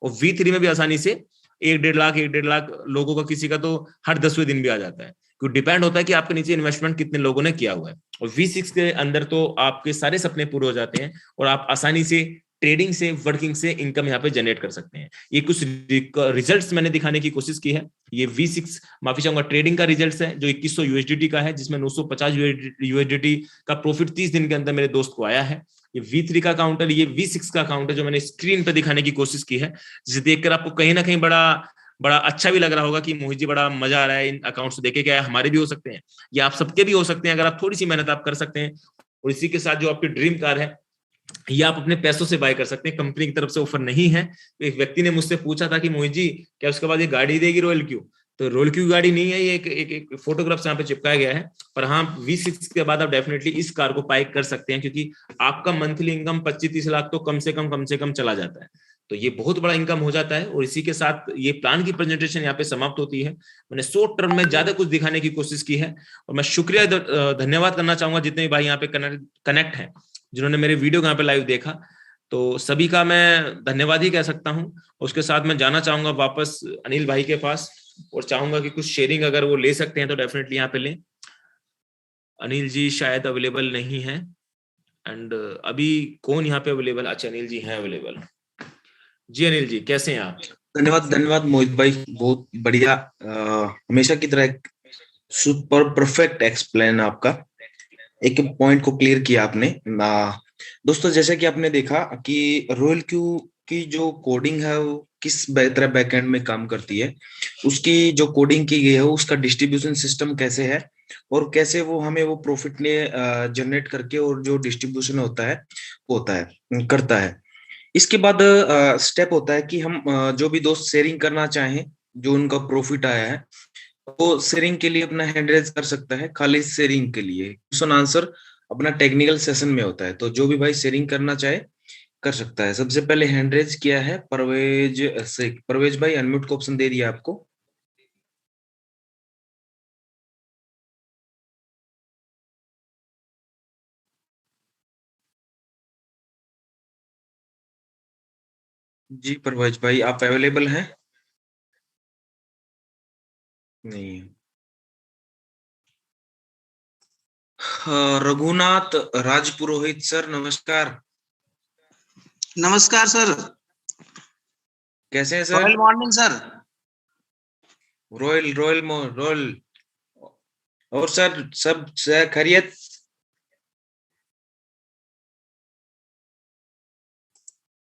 और V3 में भी आसानी से 1.5 लाख लोगों का, किसी का तो हर 10वें दिन भी आ जाता है, क्योंकि डिपेंड होता है कि आपके नीचे इन्वेस्टमेंट कितने लोगों ने किया हुआ है। और V6 के अंदर तो आपके सारे सपने पूरे हो जाते हैं और आप आसानी से ट्रेडिंग से, वर्किंग से इनकम यहाँ पे जनरेट कर सकते हैं। ये कुछ रिजल्ट्स मैंने दिखाने की कोशिश की है। ये V6, माफी चाहूंगा, ट्रेडिंग का रिजल्ट्स है जो 2100 USDT का है, जिसमें 950 USDT का प्रॉफिट 30 दिन के अंदर मेरे दोस्त को आया है। ये V3 का अकाउंट है, ये V6 का अकाउंट है जो मैंने स्क्रीन पर दिखाने की कोशिश की है, जिसे देखकर आपको कहीं ना कहीं बड़ा अच्छा भी लग रहा होगा कि मोहित जी बड़ा मजा आ रहा है इन अकाउंट्स को देखे, क्या हमारे भी हो सकते हैं, या आप सबके भी हो सकते हैं अगर आप थोड़ी सी मेहनत आप कर सकते हैं। और इसी के साथ जो आपकी ड्रीम कार है, ये आप अपने पैसों से बाय कर सकते हैं, कंपनी की तरफ से ऑफर नहीं है। तो एक व्यक्ति ने मुझसे पूछा था कि मोहित जी क्या उसके बाद ये गाड़ी देगी रॉयल क्यू, तो रॉयल क्यू गाड़ी नहीं है, ये एक फोटोग्राफ यहाँ पे चिपकाया गया है। पर हाँ, V6 के बाद आप डेफिनेटली इस कार को बाय कर सकते हैं, क्योंकि आपका मंथली इनकम 25-30 लाख तो कम से कम चला जाता है। तो ये बहुत बड़ा इनकम हो जाता है। और इसी के साथ ये प्लान की प्रेजेंटेशन यहाँ पे समाप्त होती है। मैंने शॉर्ट टर्म में ज्यादा कुछ दिखाने की कोशिश की है, और मैं शुक्रिया धन्यवाद करना चाहूंगा जितने भी भाई यहाँ पे कनेक्ट हैं, जिन्होंने मेरे वीडियो यहाँ पे लाइव देखा, तो सभी का मैं धन्यवाद ही कह सकता हूँ। उसके साथ मैं जाना चाहूंगा वापस अनिल भाई के पास, और चाहूंगा कि कुछ शेयरिंग अगर वो ले सकते हैं तो डेफिनेटली यहाँ पे लें। अनिल जी शायद अवेलेबल नहीं है, एंड अभी कौन यहाँ पे अवेलेबल? अच्छा, अनिल जी हैं अवेलेबल। जी अनिल जी, कैसे हैं आप? धन्यवाद धन्यवाद मोहित भाई, बहुत बढ़िया। हमेशा की तरह सुपर परफेक्ट एक्सप्लेन आपका, एक पॉइंट को क्लियर किया आपने। दोस्तों, जैसा कि आपने देखा कि रॉयल क्यू की जो कोडिंग है वो किस तरह बैकएंड में काम करती है, उसकी जो कोडिंग की गई है उसका डिस्ट्रीब्यूशन सिस्टम कैसे है, और कैसे वो हमें वो प्रॉफिट ने जनरेट करके और जो डिस्ट्रीब्यूशन होता है करता है। इसके बाद स्टेप होता है कि हम जो भी दोस्त शेयरिंग करना चाहें, जो उनका प्रॉफिट आया है, वो शेयरिंग के लिए अपना हैंड रेज कर सकता है। खाली शेयरिंग के लिए क्वेश्चन आंसर अपना टेक्निकल सेशन में होता है, तो जो भी भाई शेयरिंग करना चाहे कर सकता है। सबसे पहले हैंड रेज किया है परवेज से। परवेज भाई, अनम्यूट को ऑप्शन दे दिया आपको। जी परवेज भाई, आप अवेलेबल हैं? नहीं है। रघुनाथ राजपुरोहित सर, नमस्कार। नमस्कार सर। कैसे हैं sir? Royal morning sir. Royal royal royal. और सर, सब खैरियत?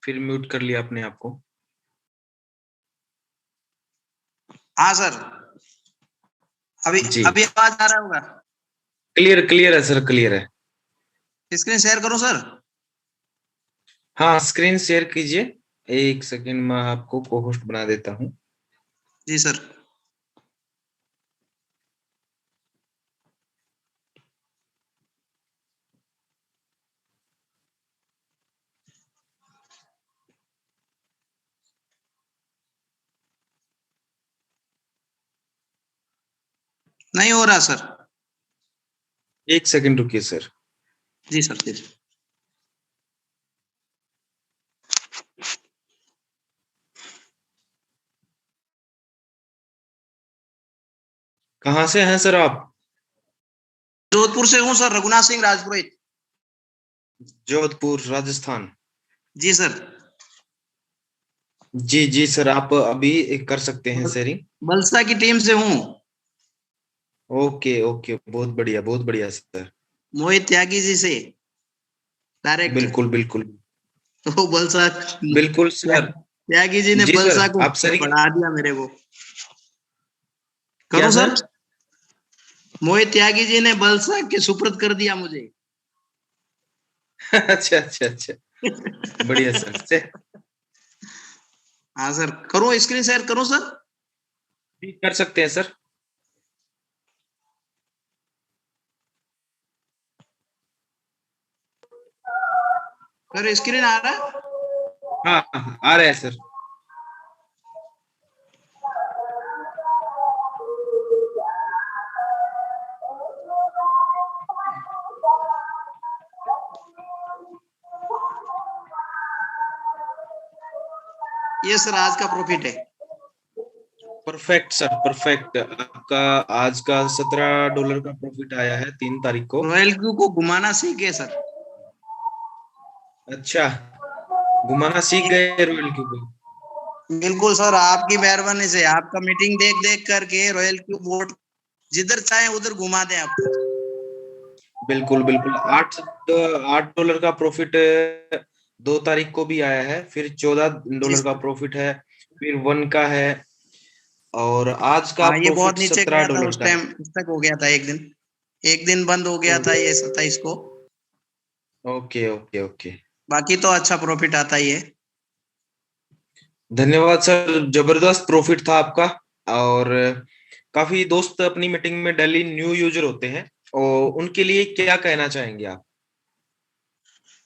फिर म्यूट कर लिया अपने आप को। हाँ सर, अभी अभी आवाज आ रहा होगा? क्लियर क्लियर है सर, क्लियर है। स्क्रीन शेयर करूं सर? हाँ, स्क्रीन शेयर कीजिए। एक सेकंड में आपको को होस्ट बना देता हूँ। जी सर। नहीं हो रहा सर। एक सेकंड रुकिए सर। जी सर, जी। कहाँ से हैं सर आप? जोधपुर से हूँ सर, रघुनाथ सिंह राजपुरोहित। जोधपुर राजस्थान। जी सर। जी जी सर, आप अभी कर सकते हैं शेयरिंग। बलसा की टीम से हूँ। ओके ओके, बहुत बढ़िया सर। मोहित त्यागी जी से डायरेक्ट। बिल्कुल बिल्कुल। तो बलसा, बिल्कुल सर। त्यागी जी ने बलसा को आप शेयरिंग बढ़ा दिया मेरे को। क्या करूं सर? मोहित त्यागी जी ने बलसा के सुपुर्द कर दिया मुझे। अच्छा अच्छा अच्छा, बढ़िया सर। हाँ सर, करूँ स्क्रीन शेयर करूँ सर? कर सकते हैं सर। सर स्क्रीन आ रहा है? हाँ हाँ, आ रहा है सर। ये सर आज का प्रॉफिट है। Perfect sir, perfect. आपका आज का $17 का प्रॉफिट आया है 3 तारीख को। रॉयल क्यू को घुमाना सीखे सर। अच्छा, घुमाना सीख गए रॉयल क्यू को। बिल्कुल सर, आपकी मेहरबानी से, आपका मीटिंग देख देख करके रॉयल क्यू बोर्ड जिधर चाहे उधर घुमा दें आपको। बिल्कुल बिल्कुल। $8 का प्रॉफिट 2 तारीख को भी आया है, फिर $14 का प्रॉफिट है, फिर 1 का है, और आज का हाँ, ये बहुत प्रॉफिट नीचे सत्रह गया था डॉलर उस का है। टाइम, तक हो गया था एक दिन बंद हो गया था ये 27 को। Okay okay okay. बाकी तो अच्छा प्रॉफिट आता ही है। धन्यवाद सर, जबरदस्त प्रॉफिट था आपका। और काफी दोस्त अपनी मीटिंग में डेली न्यू यूजर होते हैं, और उनके लिए क्या कहना चाहेंगे आप?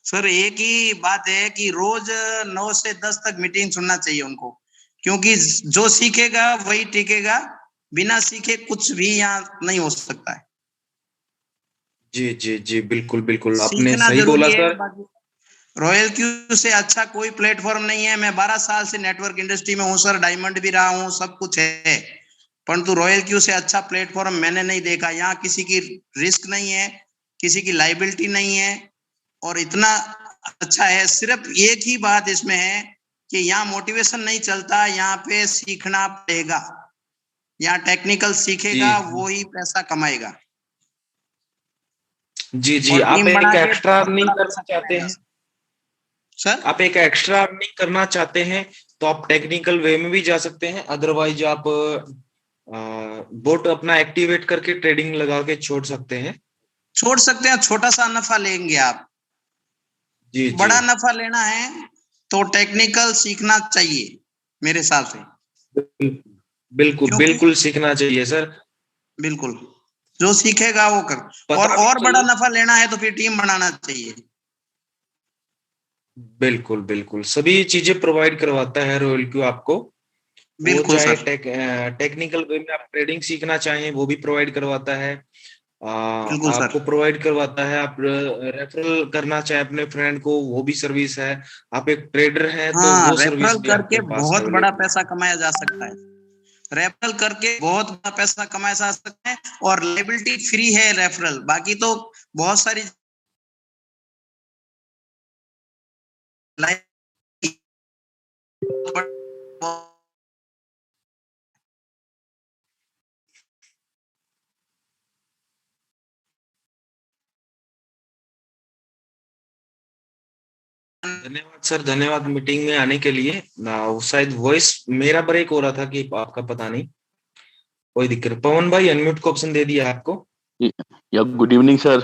सर एक ही बात है कि रोज 9 से 10 तक मीटिंग सुनना चाहिए उनको, क्योंकि जो सीखेगा वही टिकेगा। बिना सीखे कुछ भी यहाँ नहीं हो सकता है। जी जी जी, बिल्कुल बिल्कुल, आपने सीखना सही बोला जरूरी है। सर। बाकी रॉयल क्यू से अच्छा कोई प्लेटफॉर्म नहीं है। मैं 12 साल से नेटवर्क इंडस्ट्री में हूँ सर, डायमंड भी रहा हूँ, सब कुछ है, परंतु रॉयल क्यू से अच्छा प्लेटफॉर्म मैंने नहीं देखा। यहाँ किसी की रिस्क नहीं है, किसी की लाइबिलिटी नहीं है, और इतना अच्छा है। सिर्फ एक ही बात इसमें है कि यहाँ मोटिवेशन नहीं चलता, यहाँ पे सीखना पड़ेगा। यहाँ टेक्निकल जी सीखेगा वो ही पैसा कमाएगा, जी जी, और आप टीम बना एक के एक्स्ट्रा बहुत अर्निंग बड़ा करना पैसा चाहते कमाएगा हैं, सर। आप एक एक्स्ट्रा अर्निंग करना चाहते हैं, तो आप टेक्निकल वे में भी जा सकते हैं। अदरवाइज आप बोट अपना एक्टिवेट करके ट्रेडिंग लगा के छोड़ सकते हैं। छोड़ सकते हैं, छोटा सा नफा लेंगे आप। जी जी, बड़ा नफा लेना है तो टेक्निकल सीखना चाहिए मेरे हिसाब से। बिल्कुल क्योंकि बिल्कुल सीखना चाहिए सर। बिल्कुल, जो सीखेगा वो कर। पता भी और बड़ा चाहिए। नफा लेना है तो फिर टीम बनाना चाहिए। बिल्कुल बिल्कुल, सभी चीजें प्रोवाइड करवाता है रॉयल क्यू आपको। वो बिल्कुल चाहे सर। टेक्निकल वे में आप ट्रेडिंग सीखना चाहें, वो भी प्रोवाइड करवाता है। बिल्कुल सर। आपको प्रोवाइड करवाता है। आप रेफरल करना चाहें अपने फ्रेंड को, वो भी सर्विस है। आप एक ट्रेडर हैं तो हाँ, वो सर्विस रेफरल भी करके आपके पास बहुत बड़ा अवेलेबल है। पैसा कमाया जा सकता है। रेफरल करके बहुत बड़ा पैसा कमाया जा सकता है, और लाइबिलिटी फ्री है रेफरल। बाकी तो बहुत सारी धन्यवाद सर, धन्यवाद मीटिंग में आने के लिए। शायद वॉइस मेरा ब्रेक हो रहा था कि आपका, पता नहीं, कोई दिक्कत। पवन भाई, अनम्यूट का ऑप्शन दे दिया आपको। या good evening sir.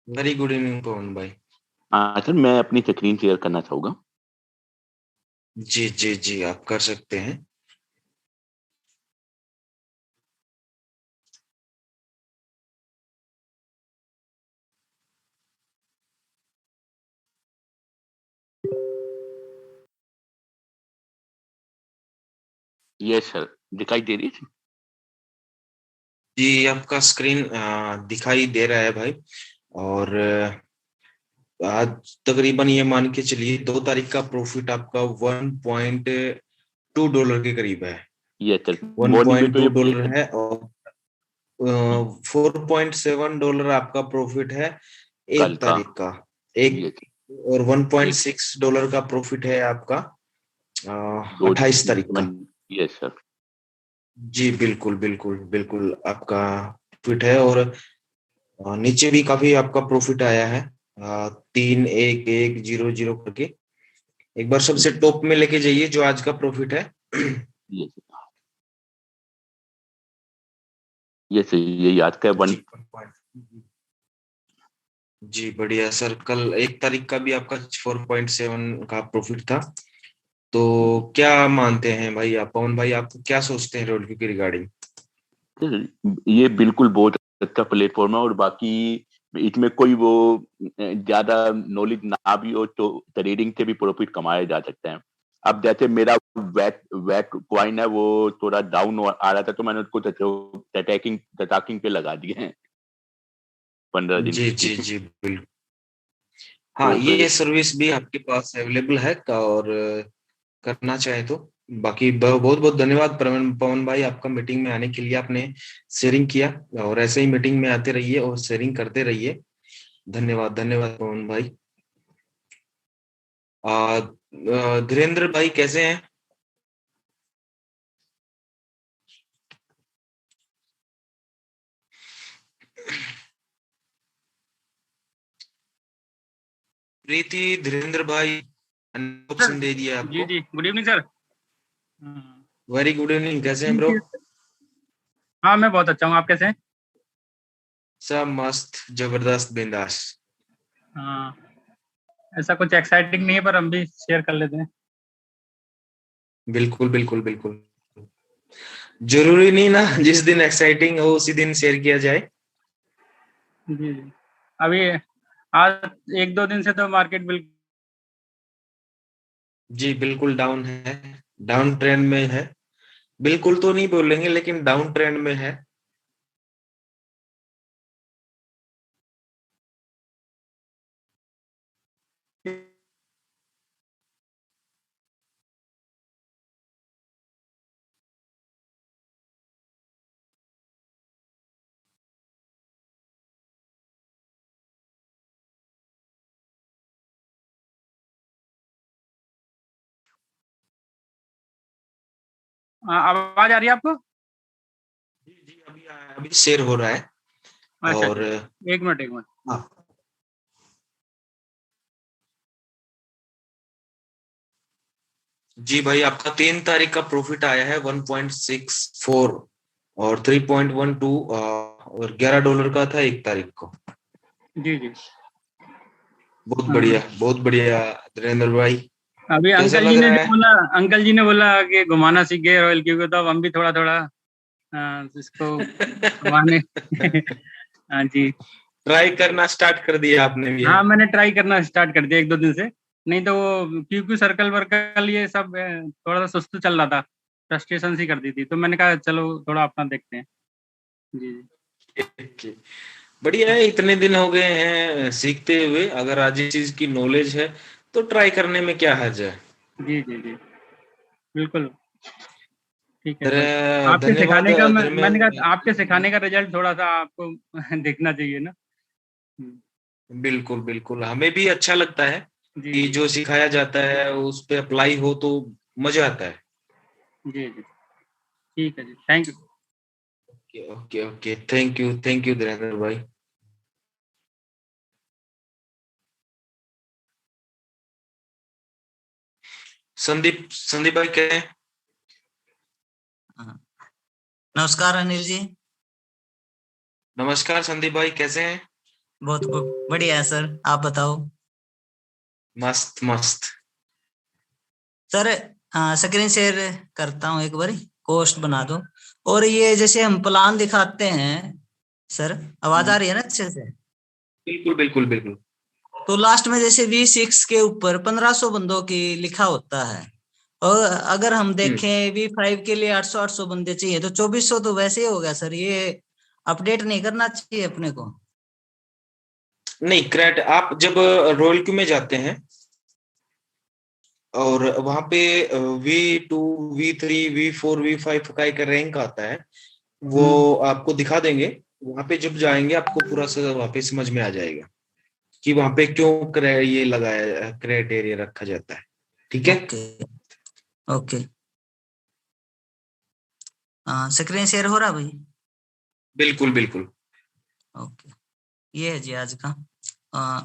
Very good evening Pavan भाई। सर मैं अपनी स्क्रीन शेयर करना चाहूंगा। जी जी जी, आप कर सकते हैं। यस सर, दिखाई दे रही है? जी, आपका स्क्रीन दिखाई दे रहा है भाई। और आज तकरीबन ये मान के चलिए 2 तारीख का प्रॉफिट आपका $1.2 के करीब है। यस सर, वन मॉर्निंग में पॉइंट तो टू ये डॉलर है, और $4.7 आपका प्रॉफिट है कल 1 का। तारीख का। एक, यस और $1.6 का प्रॉफिट है आपका दो 28 तारीख का। Yes sir. जी बिल्कुल बिल्कुल बिल्कुल, आपका प्रॉफिट है। और नीचे भी काफी आपका प्रॉफिट आया है, 31100 करके। एक बार सबसे टॉप में लेके जाइए जो आज का प्रॉफिट है। यस ये सही, यही आज का वन। जी, जी बढ़िया सर। कल 1 तारीख का भी आपका 4.7 का प्रॉफिट था। तो क्या मानते हैं भाई आप, पवन भाई, आप क्या सोचते हैं रोल की रिगार्डिंग? ये बिल्कुल बहुत अच्छा प्लेटफॉर्म है, और बाकी इसमें कोई वो ज्यादा नॉलेज ना भी हो तो ट्रेडिंग से भी प्रॉफिट कमाया जा सकता है। अब जैसे मेरा वैट वैट कॉइन है, वो थोड़ा डाउन आ रहा था, तो मैंने उसको टैकिंग पे लगा दिए हैं 15 दिन जी की। जी जी बिल्कुल। हाँ, तो ये सर्विस भी आपके पास अवेलेबल है और करना चाहे तो। बाकी बहुत बहुत धन्यवाद पवन पवन भाई, आपका मीटिंग में आने के लिए, आपने शेयरिंग किया। और ऐसे ही मीटिंग में आते रहिए और शेयरिंग करते रहिए। धन्यवाद धन्यवाद पवन भाई। धीरेन्द्र भाई कैसे हैं? प्रीति, धीरेन्द्र भाई, ऑप्शन दे दिया जी आपको। जी, good evening sir. Very good evening, कैसे हैं ठीक ब्रो? है। हाँ, मैं बहुत अच्छा हूँ, आप कैसे हैं? सब मस्त, जबरदस्त, बिंदास। हाँ, ऐसा कुछ एक्साइटिंग नहीं है, पर हम भी शेयर कर लेते हैं। बिल्कुल बिल्कुल बिल्कुल। जरूरी नहीं ना जिस दिन एक्साइटिंग हो उसी दिन शेयर किया जाए। जी जी, अभी आज 1-2 दिन से तो मार्केट बिल्कुल। जी बिल्कुल डाउन है, डाउन ट्रेंड में है। बिल्कुल तो नहीं बोलेंगे लेकिन डाउन ट्रेंड में है। आवाज आ रही है आपको? जी जी, अभी शेयर हो रहा है। अच्छा और अच्छा, एक मिनट एक मिनट। हाँ, जी भाई, आपका 3 तारीख का प्रॉफिट आया है 1.64 और 3.12 और $11 का था 1 तारीख को। जी जी। बहुत बढ़िया धीरेन्द्र भाई। अभी कैसा अंकल जी लग ने रहा जो है? बोला, अंकल जी ने बोला कि घुमाना सीख गए रॉयल क्यू को, तो अब हम भी थोड़ा थोड़ा इसको घुमाने। हाँ जी। ट्राई करना स्टार्ट कर दिया आपने भी, है? हाँ, मैंने ट्राई करना स्टार्ट कर दिया 1-2 दिन से। नहीं तो वो क्यू सर्कल वर्कल ये सब थोड़ा सा सुस्त चल रहा था, फ्रस्ट्रेशन सी कर दी थी, तो मैंने कहा चलो थोड़ा अपना देखते हैं। जी Okay. बढ़िया है, इतने दिन हो गए हैं सीखते हुए, अगर आज इस चीज की नॉलेज है तो ट्राई करने में क्या हर्ज है। जी जी जी, बिल्कुल ठीक है। बस आपके धन्यवाद सिखाने का मैंने धर्मेंद्र। कहा आपके सिखाने का रिजल्ट थोड़ा सा आपको देखना चाहिए ना। बिल्कुल बिल्कुल, हमें भी अच्छा लगता है जी कि जी जो सिखाया जाता है उस पे अप्लाई हो तो मजा आता है। जी जी, ठीक है जी, thank you. Okay okay okay, thank you Dhirendra भाई। संदीप भाई क्या है? हाँ, नमस्कार अनिल जी। नमस्कार संदीप भाई, कैसे हैं? बहुत बढ़िया है सर, आप बताओ। मस्त मस्त। सर स्क्रीन शेयर करता हूँ एक बार, कोस्ट बना दो। और ये जैसे हम प्लान दिखाते हैं सर, आवाज आ रही है ना अच्छे से? बिल्कुल बिल्कुल बिल्कुल। तो लास्ट में जैसे V6 के ऊपर 1500 बंदों की लिखा होता है, और अगर हम देखें V5 के लिए 800 बंदे चाहिए, तो 2400 तो वैसे ही हो गया सर। ये अपडेट नहीं करना चाहिए अपने को? नहीं, क्रैट आप जब रोल क्यू में जाते हैं और वहां पे V2 V3 V4 V5 का एक रैंक आता है, वो आपको दिखा देंगे। वहां पे जब जाएंगे आपको पूरा वहां पे समझ में आ जाएगा कि वहां पे क्यों ये लगाया क्राइटेरिया रखा जाता है। ठीक है? Okay okay. स्क्रीन शेयर हो रहा भाई? बिल्कुल बिल्कुल। ओके, ये है जी आज का। आ,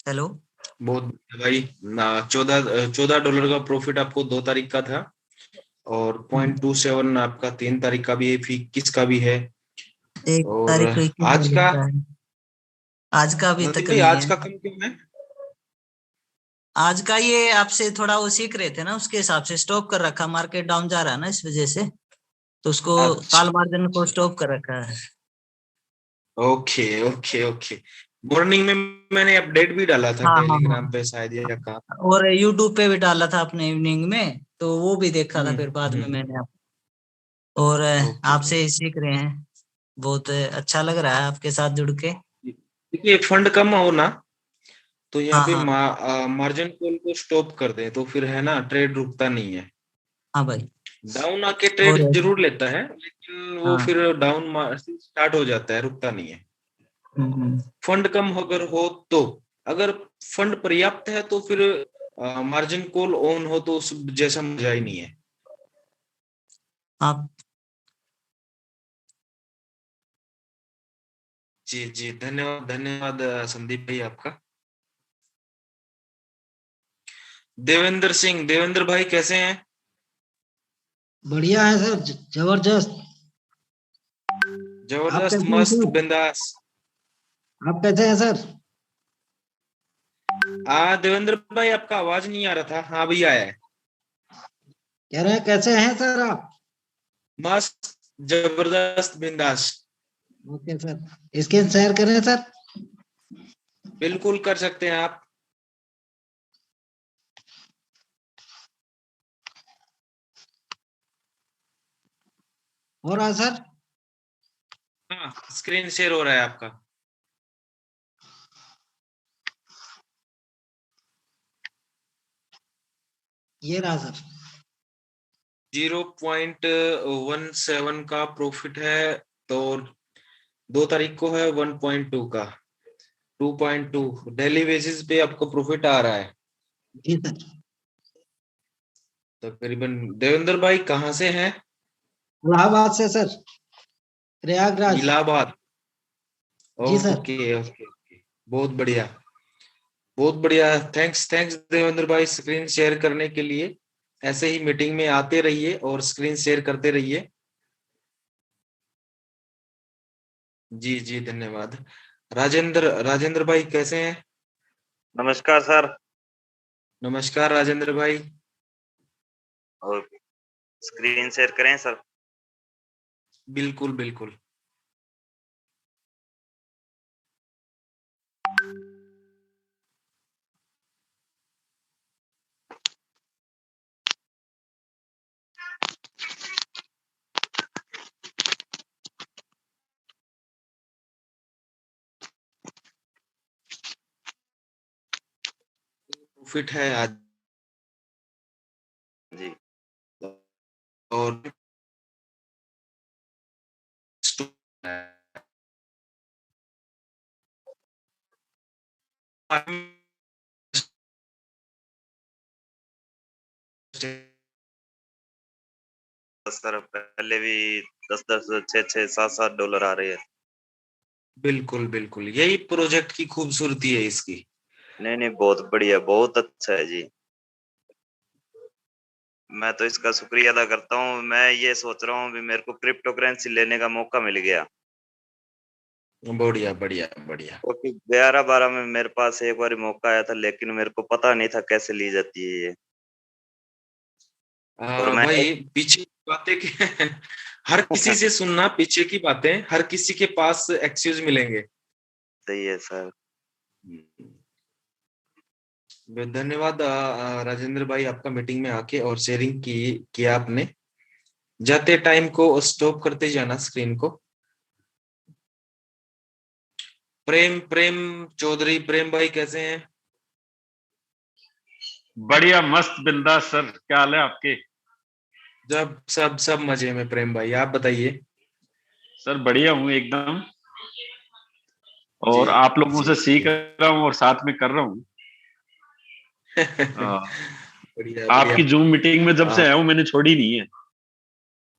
हेलो। बहुत बढ़िया भाई। 14 $14 का प्रॉफिट आपको 2 तारीख का था, और 0.27 आपका 3 तारीख का भी है, 21 का भी है। 1 तारीख और को 21 आज का, मिलता है। आज का अभी नदीम तक भाई नहीं आज है। का कम क्यों है? आज का ये आपसे थोड़ा वो सीख रहे थे ना, उसके हिसाब से स्टॉप कर रखा, मार्केट डाउन जा रहा है ना इस वजह से, तो उसको अच्छा, कॉल मार्जिन को स्टॉप कर रखा है। Okay okay okay. मॉर्निंग में मैंने अपडेट भी डाला था हाँ हाँ टेलीग्राम हाँ। पे शायद, या कहा। और यूट्यूब पे भी डाला था अपने इवनिंग में, तो वो भी देखा था फिर बाद में हम्म। मैंने और ओके। आपसे सीख रहे हैं। बहुत अच्छा लग रहा है आपके साथ जुड़ के। देखिए फंड कम हो ना, तो यहाँ हाँ पे हाँ मार्जिन कॉल को स्टॉप कर दे तो फिर है ना, ट्रेड रुकता नहीं है। हाँ भाई। डाउन आके और ट्रेड जरूर लेता है, लेकिन वो हाँ। फिर डाउन स्टार्ट हो जाता है, रुकता नहीं है। हम्म। फंड कम अगर हो तो, अगर फंड पर्याप्त है तो फिर मार्जिन कॉल ऑन हो तो उस जैसा मजा ही नहीं है। आप जी जी, धन्यवाद धन्यवाद संदीप भाई आपका। देवेंद्र सिंह, देवेंद्र भाई कैसे हैं? बढ़िया है सर, जबरदस्त। आप जबरदस्त, कैसे हैं मस्त, सर? बिंदास। आप कैसे हैं सर? देवेंद्र भाई आपका आवाज नहीं आ रहा था, हाँ अभी आया है। कह रहे हैं कैसे हैं सर आप? मस्त, जबरदस्त, बिंदास। ओके सर, स्क्रीन शेयर करें सर? बिल्कुल कर सकते हैं आप। हो रहा है सर? हाँ, स्क्रीन शेयर हो रहा है आपका। ये रहा सर। 0.17 का प्रॉफिट है, तो 2 तारीख को है 1.2 का, 2.2 डेली बेसिस पे आपको प्रॉफिट आ रहा है जी सर। तकरीबन। देवेंद्र भाई कहाँ से हैं? इलाहाबाद से सर, प्रयागराज। इलाहाबाद। जी सर। ओके ओके ओके, बहुत बढ़िया बहुत बढ़िया। थैंक्स थैंक्स देवेंद्र भाई, स्क्रीन शेयर करने के लिए। ऐसे ही मीटिंग में आते रहिए और स्क्रीन शेयर करते रहिए। जी जी, धन्यवाद। राजेंद्र, राजेंद्र भाई कैसे हैं? नमस्कार सर। नमस्कार राजेंद्र भाई। और स्क्रीन शेयर करें सर? बिल्कुल बिल्कुल। प्रॉफिट है आज, जी और सर, पहले भी 10-10, 6-6, 7-7 डॉलर आ रहे हैं। बिल्कुल बिल्कुल, यही प्रोजेक्ट की खूबसूरती है इसकी। नहीं नहीं, बहुत बढ़िया, बहुत अच्छा है जी। मैं तो इसका शुक्रिया अदा करता हूँ। मैं ये सोच रहा हूँ भी मेरे को क्रिप्टो करेंसी लेने का मौका मिल गया, बढ़िया बढ़िया बढ़िया। क्योंकि 11-12 में मेरे पास एक बार मौका आया था, लेकिन मेरे को पता नहीं था कैसे ली जाती है ये। और मैंने भाई पीछे की बातें हर किसी से सुनना, पीछे की बातें हर किसी के पास एक्सक्यूज मिलेंगे। सही है सर। धन्यवाद राजेंद्र भाई आपका, मीटिंग में आके और शेयरिंग की किया आपने। जाते टाइम को स्टॉप करते जाना स्क्रीन को। प्रेम प्रेम चौधरी, प्रेम भाई कैसे हैं? बढ़िया, मस्त, बिंदास सर। क्या हाल है आपके? जब सब मजे में। प्रेम भाई आप बताइए। सर बढ़िया हूँ एकदम, जी और आप लोगों जी से सीख जी। रहा हूँ और साथ में कर रहा हूँ। बढ़िया बढ़िया। आपकी जूम मीटिंग में जब से आया हूँ मैंने छोड़ी नहीं है।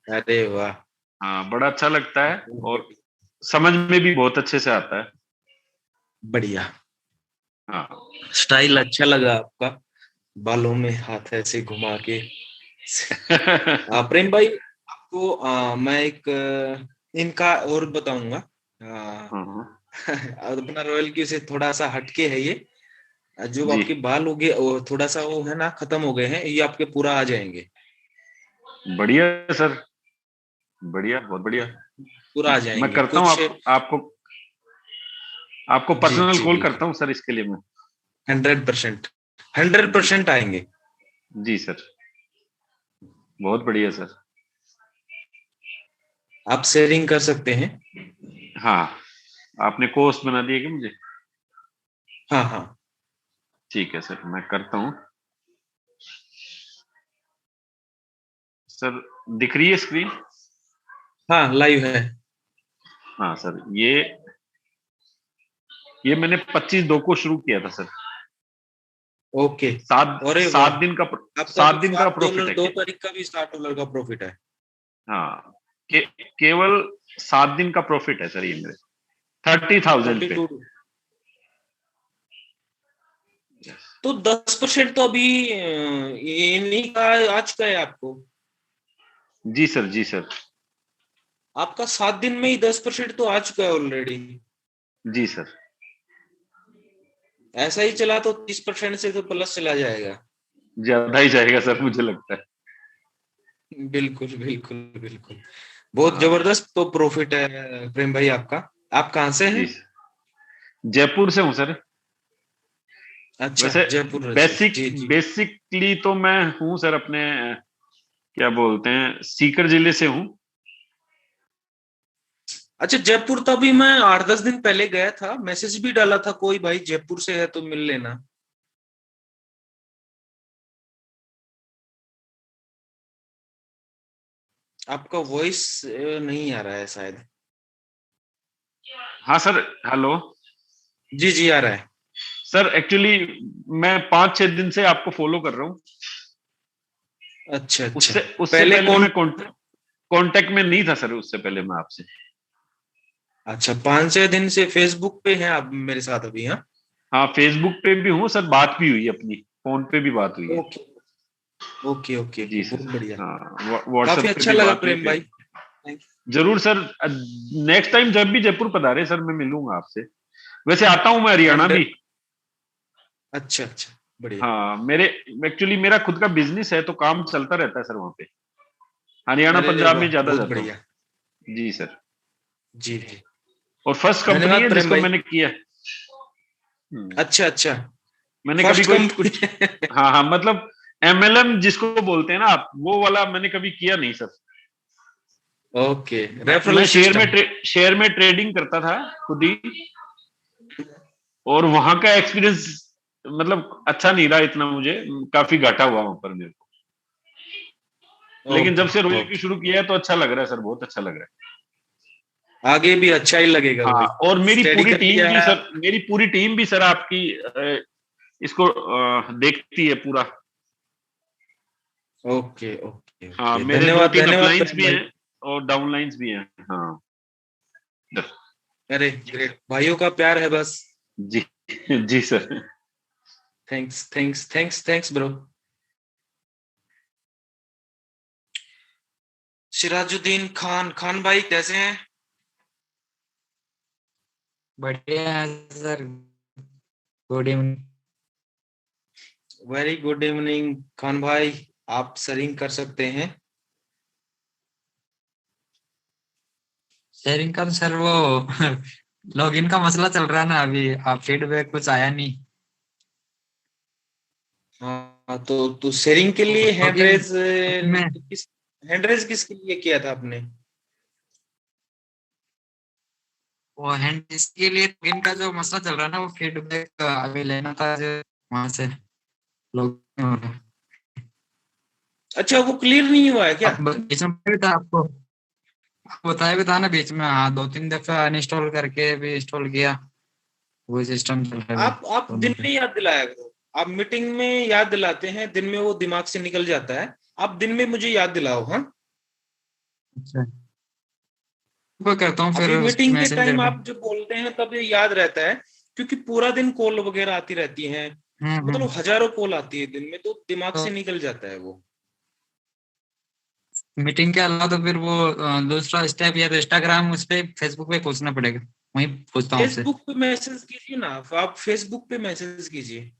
अरे वाह, हाँ, बड़ा अच्छा लगता है बहुत और समझ में भी बहुत अच्छे से आता है। बढ़िया। हाँ स्टाइल अच्छा लगा आपका, बालों में हाथ ऐसे घुमा के। प्रेम भाई आपको मैं एक इनका और बताऊंगा। अपना रॉयल क्यू से थोड़ा सा हटके है ये, जो जी आपके बाल हो गए वो थोड़ा सा वो है ना खत्म हो गए हैं, ये आपके पूरा आ जाएंगे। बढ़िया सर, बढ़िया, बहुत बढ़िया। पूरा आ मैं जाएंगे करता हूँ, कुछ। आपको जी पर्सनल जी कॉल बिल्कुल, करता हूँ सर इसके लिए मैं। 100% जी 100% आएंगे। जी सर, बहुत बढ़िया सर। आप शेयरिंग कर सकते हैं। हाँ, आपने कोर्स बना दिया क्या मुझे? हाँ हाँ ठीक है सर, मैं करता हूँ सर। दिख रही है स्क्रीन? हाँ लाइव है। हाँ सर, ये मैंने 25/2 को शुरू किया था सर। ओके। सात अरे वाह, सात दिन का आपका तो 7 दिन का प्रॉफिट $7 है 2 तारीख का भी $7 का प्रॉफिट है। हाँ, केवल 7 दिन का प्रॉफिट है सर ये मेरे 30,000 पे। 32। तो 10% तो अभी ये नहीं का आज का है आपको। जी सर, जी सर, आपका 7 दिन में ही 10% तो आ चुका है ऑलरेडी। जी सर। ऐसा ही चला तो 30% से तो प्लस चला जाएगा। ज्यादा ही जाएगा सर, मुझे लगता है। बिल्कुल बिल्कुल बिल्कुल, बहुत हाँ जबरदस्त तो प्रॉफिट है प्रेम भाई आपका। आप कहाँ से जी हैं? सर, जयपुर से हूँ सर। अच्छा वैसे जयपुर से, बेसिक जी जी। बेसिकली तो मैं हूँ सर अपने, क्या बोलते हैं, सीकर जिले से हूँ। अच्छा जयपुर तो अभी मैं 8-10 दिन पहले गया था, मैसेज भी डाला था कोई भाई जयपुर से है तो मिल लेना। आपका वॉइस नहीं आ रहा है शायद। हाँ सर, हेलो जी जी आ रहा है। सर। एक्चुअली मैं 5-6 दिन से आपको फॉलो कर रहा हूँ। अच्छा अच्छा, उससे पहले पहले कौन? मैं कांटेक्ट में नहीं था सर, उससे पहले मैं आपसे। अच्छा 5-6 दिन से फेसबुक पे हैं आप मेरे साथ अभी? हाँ हाँ, फेसबुक पे भी हूँ सर, बात भी हुई है अपनी, फोन पे भी बात हुई है। ओके ओके ओके जी ओके, सर। बहुत बढ़िया। हाँ, काफी व्हाट्सएप पे अच्छा भी लगा बात हुई प्रेम फिर। भाई, थैंक जरूर सर, नेक्स्ट टाइम जब भी जयपुर पधारे सर, मैं मिलूंगा आपसे। वैसे आता हूँ मैं हरियाणा यू। भी। अच्छा अच्छा बढ़िया। हाँ, एक्चुअली मेरा खुद का बिजनेस है, तो काम चलता रहता है सर वहाँ पे। हरियाणा अरे रे पंजाब में वाह, ज्यादा बहुत जाता हूँ। बढ़िया। जी सर। जी जी, और फर्स्ट कंपनी धन्यवाद है प्रेम जिसको भाई। मैंने किया है। अच्छा अच्छा, मैंने कभी फर्स्ट कोई कंपनी। कुछ, हाँ हाँ, मतलब MLM जिसको बोलते हैं ना आप, वो वाला मैंने कभी किया नहीं सर। ओके, मैं रेफरल सिस्टम। शेयर में ट्रेडिंग करता था खुद ही। और वहां का एक्सपीरियंस मतलब अच्छा नहीं रहा इतना, मुझे काफी घाटा हुआ वहां पर मेरे को। लेकिन ओके जब से रॉयल की ओके, शुरू किया है तो अच्छा लग रहा है सर, बहुत अच्छा लग रहा है। आगे भी अच्छा ही लगेगा हाँ, भाई। और स्टडी कर लिया है। मेरी पूरी टीम भी सर आपकी इसको देखती है पूरा। ओके ओके हाँ, ओके, मेरे दो धन्यवाद तीन धन्यवाद अपलाइंस प्रेम भी भाई। हैं और डाउनलाइंस भी हैं। हाँ अरे ग्रेट, भाइयों का प्यार है बस। जी जी sir. Thanks thanks thanks thanks bro. Sirajuddin Khan, Khan भाई कैसे हैं? बढ़िया है sir. Good evening. Very good evening Khan भाई, आप शेयरिंग कर सकते हैं। शेयरिंग का तो सर वो लॉगिन का मसला चल रहा है ना अभी, आप फीडबैक कुछ आया नहीं। हाँ तो शेयरिंग के लिए हैंड लॉगिन रेज में किस, हैंड रेज किसके लिए किया था आपने? वो हैंड इसके लिए लॉगिन का जो मसला चल रहा है ना, वो फीडबैक अभी लेना था जो वहां से लॉगिन हो रहा। अच्छा वो क्लियर नहीं हुआ है क्या? अब बीच में भी था आपको बताया भी था ना बीच में। हाँ, 2-3 दफा अनइंस्टॉल करके भी इंस्टॉल किया, वो सिस्टम चल रहा है आप दिन में याद दिलाया करो। आप मीटिंग में याद दिलाते हैं, दिन में वो दिमाग से निकल जाता है। आप दिन में मुझे याद दिलाओ। हाँ अच्छा, वो करता हूँ फिर अभी मीटिंग के मैसेंजर टाइम में। आप जो बोलते हैं तब ये याद रहता है। क्योंकि पूरा दिन कॉल वगैरह आती रहती हैं, मतलब हजारों कॉल आती है दिन में, तो दिमाग से निकल जाता है वो। मीटिंग के अलावा तो फिर वो दूसरा स्टेप या तो इंस्टाग्राम, उस पे फेसबुक पे पूछना पड़ेगा, वहीं पूछता हूँ आपसे। फेसबुक पे मैसेज कीजिए ना, आप फेसबुक पे मैसेज कीजिए।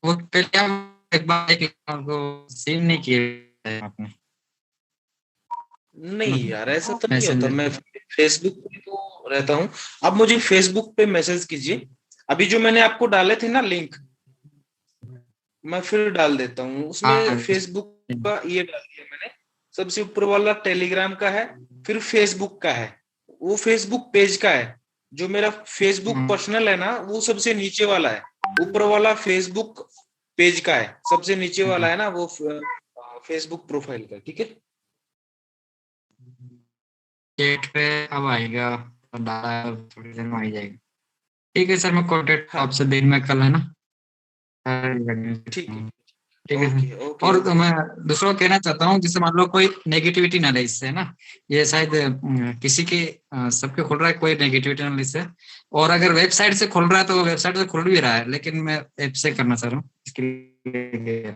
वो पहले हम एक बार आपको सेव नहीं किया आपने? नहीं यार, ऐसा तो नहीं होता, मैं फेसबुक पे तो रहता हूँ। आप मुझे फेसबुक पे मैसेज कीजिए। अभी जो मैंने आपको डाले थे ना लिंक, मैं फिर डाल देता हूँ उसमें। फेसबुक का ये डाल दिया मैंने, सबसे ऊपर वाला टेलीग्राम का है, फिर फेसबुक का है, वो फेसबुक पेज का है। जो मेरा फेसबुक पर्सनल है ना, वो सबसे नीचे वाला है। ऊपर वाला फेसबुक पेज का है, सबसे नीचे वाला है ना वो फेसबुक प्रोफाइल का। ठीक है, चैट पे अब आएगा, थोड़ी देर में आ जाएगा। ठीक है सर, मैं कॉन्टेक्ट आपसे दिन में कल, है ना? ठीक है, ठीक है ओके सर। ओके। और मैं दूसरों को कहना चाहता हूँ, जैसे मान लो कोई नेगेटिविटी ना रहे इससे, है ना? ये शायद किसी के सबके खुल रहा है, कोई नेगेटिविटी ना रहे इससे। और अगर वेबसाइट से खुल रहा है तो वेबसाइट से खुल भी रहा है, लेकिन मैं ऐप से करना चाह रहा हूँ, इसके लिए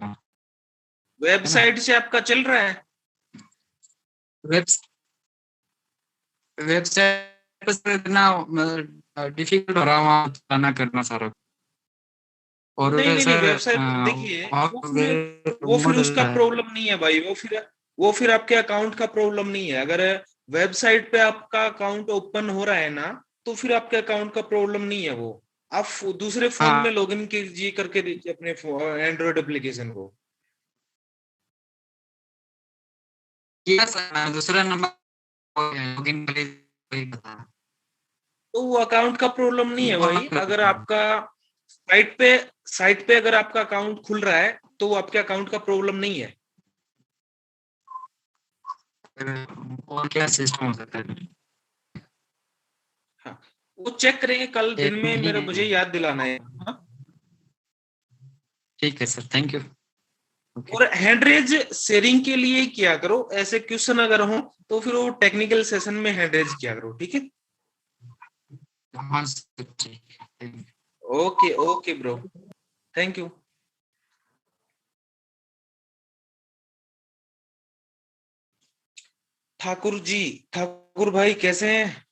वेबसाइट से आपका चल रहा है? वेबसाइट पर इतना डिफिकल्ट हो रहा है वहाँ चलाना, करना सारा। और नहीं नहीं नहीं, सर वेबसाइट देखिए, वो फिर उसका प्रॉब्लम नहीं है भाई, वो फिर आपके अकाउंट का प्रॉब्लम नहीं है। अगर वेबसाइट पे आपका अकाउंट ओपन हो रहा है ना, तो फिर आपके अकाउंट का प्रॉब्लम नहीं है। वो आप दूसरे फोन में लॉगिन कीजिए, करके देखिए अपने एंड्रॉइड एप्लीकेशन को। दूसरा नंबर लॉगिन तो वो अकाउंट का प्रॉब्लम नहीं है भाई। अगर आपका साइट पे अगर आपका अकाउंट खुल रहा है, तो वो आपके अकाउंट का प्रॉब्लम नहीं है। और क्या सिस्टम हो सकता है? हाँ, वो चेक करेंगे कल दिन में, मेरा मुझे याद दिलाना है। हाँ? ठीक है सर, थैंक यू। और हैंडरेज शेयरिंग के लिए किया करो, ऐसे क्वेश्चन अगर हो तो फिर वो टेक्निकल सेशन में हैंडरेज किया करो। ठीक है, हाँ सर, ठीक है। Okay okay bro, thank you. Thakur ji, Thakur भाई कैसे हैं?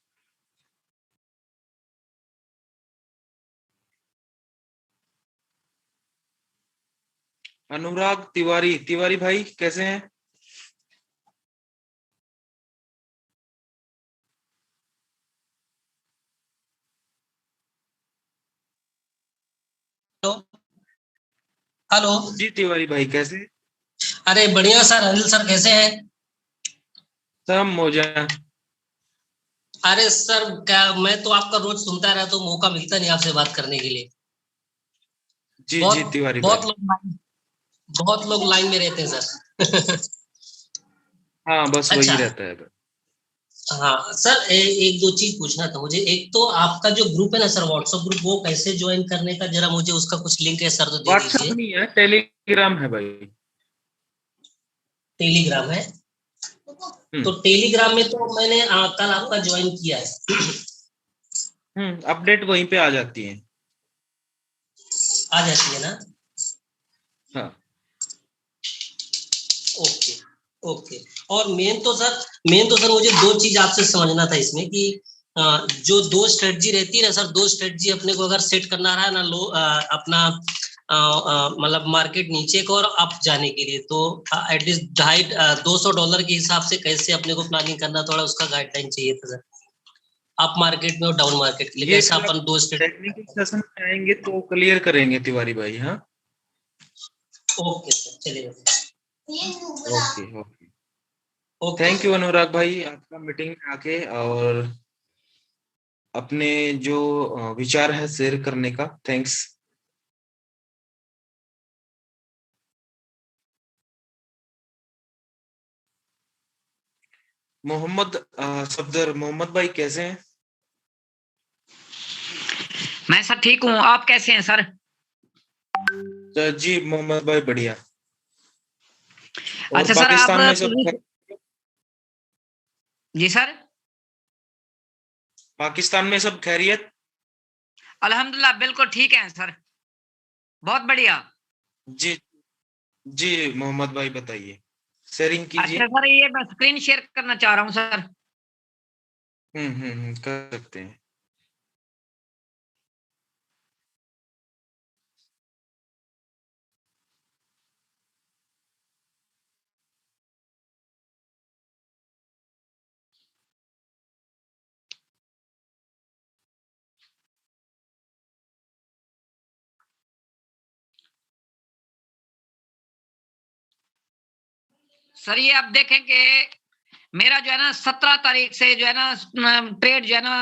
अनुराग तिवारी, तिवारी भाई कैसे हैं? हेलो जी तिवारी भाई कैसे? अरे बढ़िया सर। अनिल सर कैसे हैं? सब मौजा। अरे सर, क्या मैं तो आपका रोज सुनता रहा, तो मौका मिलता नहीं आपसे बात करने के लिए। जी जी बहुत तिवारी बहुत भाई। बहुत लोग लाइन में रहते हैं सर। हाँ बस अच्छा, वही रहता है। हाँ सर, एक दो चीज पूछना था मुझे। एक तो आपका जो ग्रुप है ना सर, व्हाट्सएप ग्रुप, वो कैसे ज्वाइन करने का, जरा मुझे उसका कुछ लिंक है सर तो दे व्हाट्सएप दीजिए। नहीं है, टेलीग्राम है भाई। टेलीग्राम है? तो टेलीग्राम में तो मैंने कल आपका ज्वाइन किया है। अपडेट वहीं पे आ जाती है। आ जाती है ना? हाँ ओके ओके। और मेन तो सर मुझे दो चीज आपसे समझना था इसमें कि जो दो स्ट्रेटजी रहती है ना सर, दो स्ट्रेटजी अपने को अगर सेट करना रहा है ना, अपना मतलब मार्केट नीचे को और अप जाने के लिए, तो एटलीस्ट $200 के हिसाब से कैसे अपने को प्लानिंग करना, थोड़ा उसका गाइडलाइन चाहिए था सर। अप मार्केट में और डाउन मार्केट के लिए कैसा अपन दो टेक्निकल सेशन में आएंगे तो क्लियर करेंगे तिवारी भाई। हाँ ओके सर, चलिए। ओके ओके, थैंक यू अनुराग भाई, आपका मीटिंग में आके और अपने जो विचार है शेयर करने का। थैंक्स। मोहम्मद सफदर, मोहम्मद भाई कैसे हैं? मैं सर ठीक हूँ, आप कैसे हैं सर? जी मोहम्मद भाई बढ़िया। और अच्छा सर, पाकिस्तान में आप सब जी सर, पाकिस्तान में सब खैरियत? अल्हम्दुलिल्लाह बिल्कुल ठीक है सर, बहुत बढ़िया। जी जी मोहम्मद भाई बताइए, शेयरिंग कीजिए। अच्छा सर, ये मैं स्क्रीन शेयर करना चाह रहा हूँ सर। कर सकते हैं। सर ये आप देखें कि मेरा जो है ना 17 तारीख से जो है ना ट्रेड जो है ना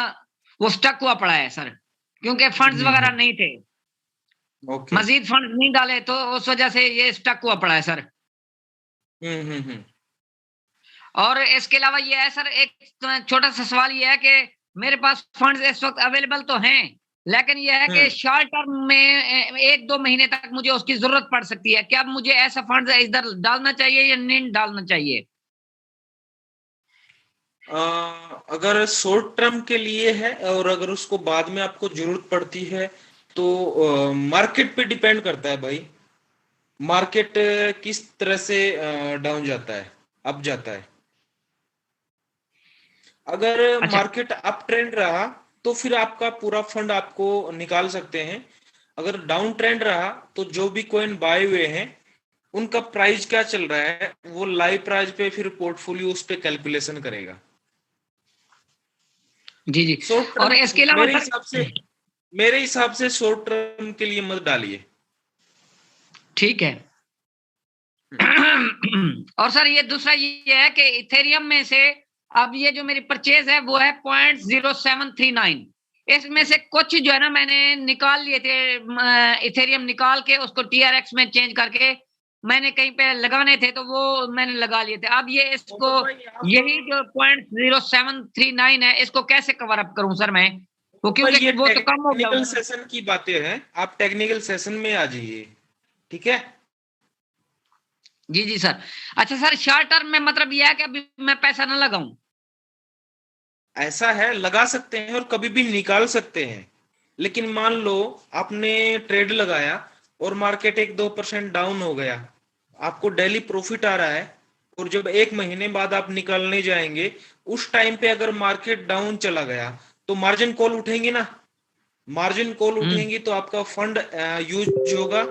वो स्टक हुआ पड़ा है सर, क्योंकि फंड्स वगैरह नहीं थे, मजीद फंड नहीं डाले, तो उस वजह से ये स्टक हुआ पड़ा है सर। और इसके अलावा ये है सर, एक छोटा सा सवाल ये है कि मेरे पास फंड्स इस वक्त अवेलेबल तो हैं, लेकिन ये है कि शॉर्ट टर्म में 1-2 महीने तक मुझे उसकी जरूरत पड़ सकती है। क्या मुझे ऐसा फंड्स इधर डालना चाहिए या नहीं डालना चाहिए? अगर शॉर्ट टर्म के लिए है और अगर उसको बाद में आपको जरूरत पड़ती है तो मार्केट पे डिपेंड करता है भाई। मार्केट किस तरह से डाउन जाता है, अप जाता है। अगर मार्केट अप ट्रेंड रहा तो फिर आपका पूरा फंड आपको निकाल सकते हैं। अगर डाउन ट्रेंड रहा तो जो भी कॉइन बाय हुए हैं उनका प्राइस क्या चल रहा है वो लाइव प्राइस पे फिर पोर्टफोलियो उस पे कैलकुलेशन करेगा। जी जी। और इसके अलावा मेरे हिसाब से शॉर्ट टर्म के लिए मत डालिए। ठीक है। और सर ये दूसरा ये है कि इथेरियम में से अब ये जो मेरी परचेज है वो है 0.0739, इसमें से कुछ जो है ना मैंने निकाल लिए थे, इथेरियम निकाल के उसको TRX में चेंज करके मैंने कहीं पे लगाने थे, तो वो मैंने लगा लिए थे। अब ये इसको यही जो 0.0739 है इसको कैसे कवर अप करूं सर मैं? वो क्योंकि वो तो कम हो गया। टेक्निकल सेशन की बातें हैं, आप टेक्निकल सेशन में आ जाइए, ठीक है? जी जी सर। अच्छा सर, शॉर्ट टर्म में मतलब ये है कि अभी मैं पैसा ना लगाऊं? ऐसा है, लगा सकते हैं और कभी भी निकाल सकते हैं, लेकिन मान लो आपने ट्रेड लगाया और मार्केट 1-2% डाउन हो गया, आपको डेली प्रॉफिट आ रहा है और जब 1 महीने बाद आप निकालने जाएंगे उस टाइम पे अगर मार्केट डाउन चला गया तो मार्जिन कॉल उठेंगी ना। मार्जिन कॉल उठेंगी तो आपका फंड यूज होगा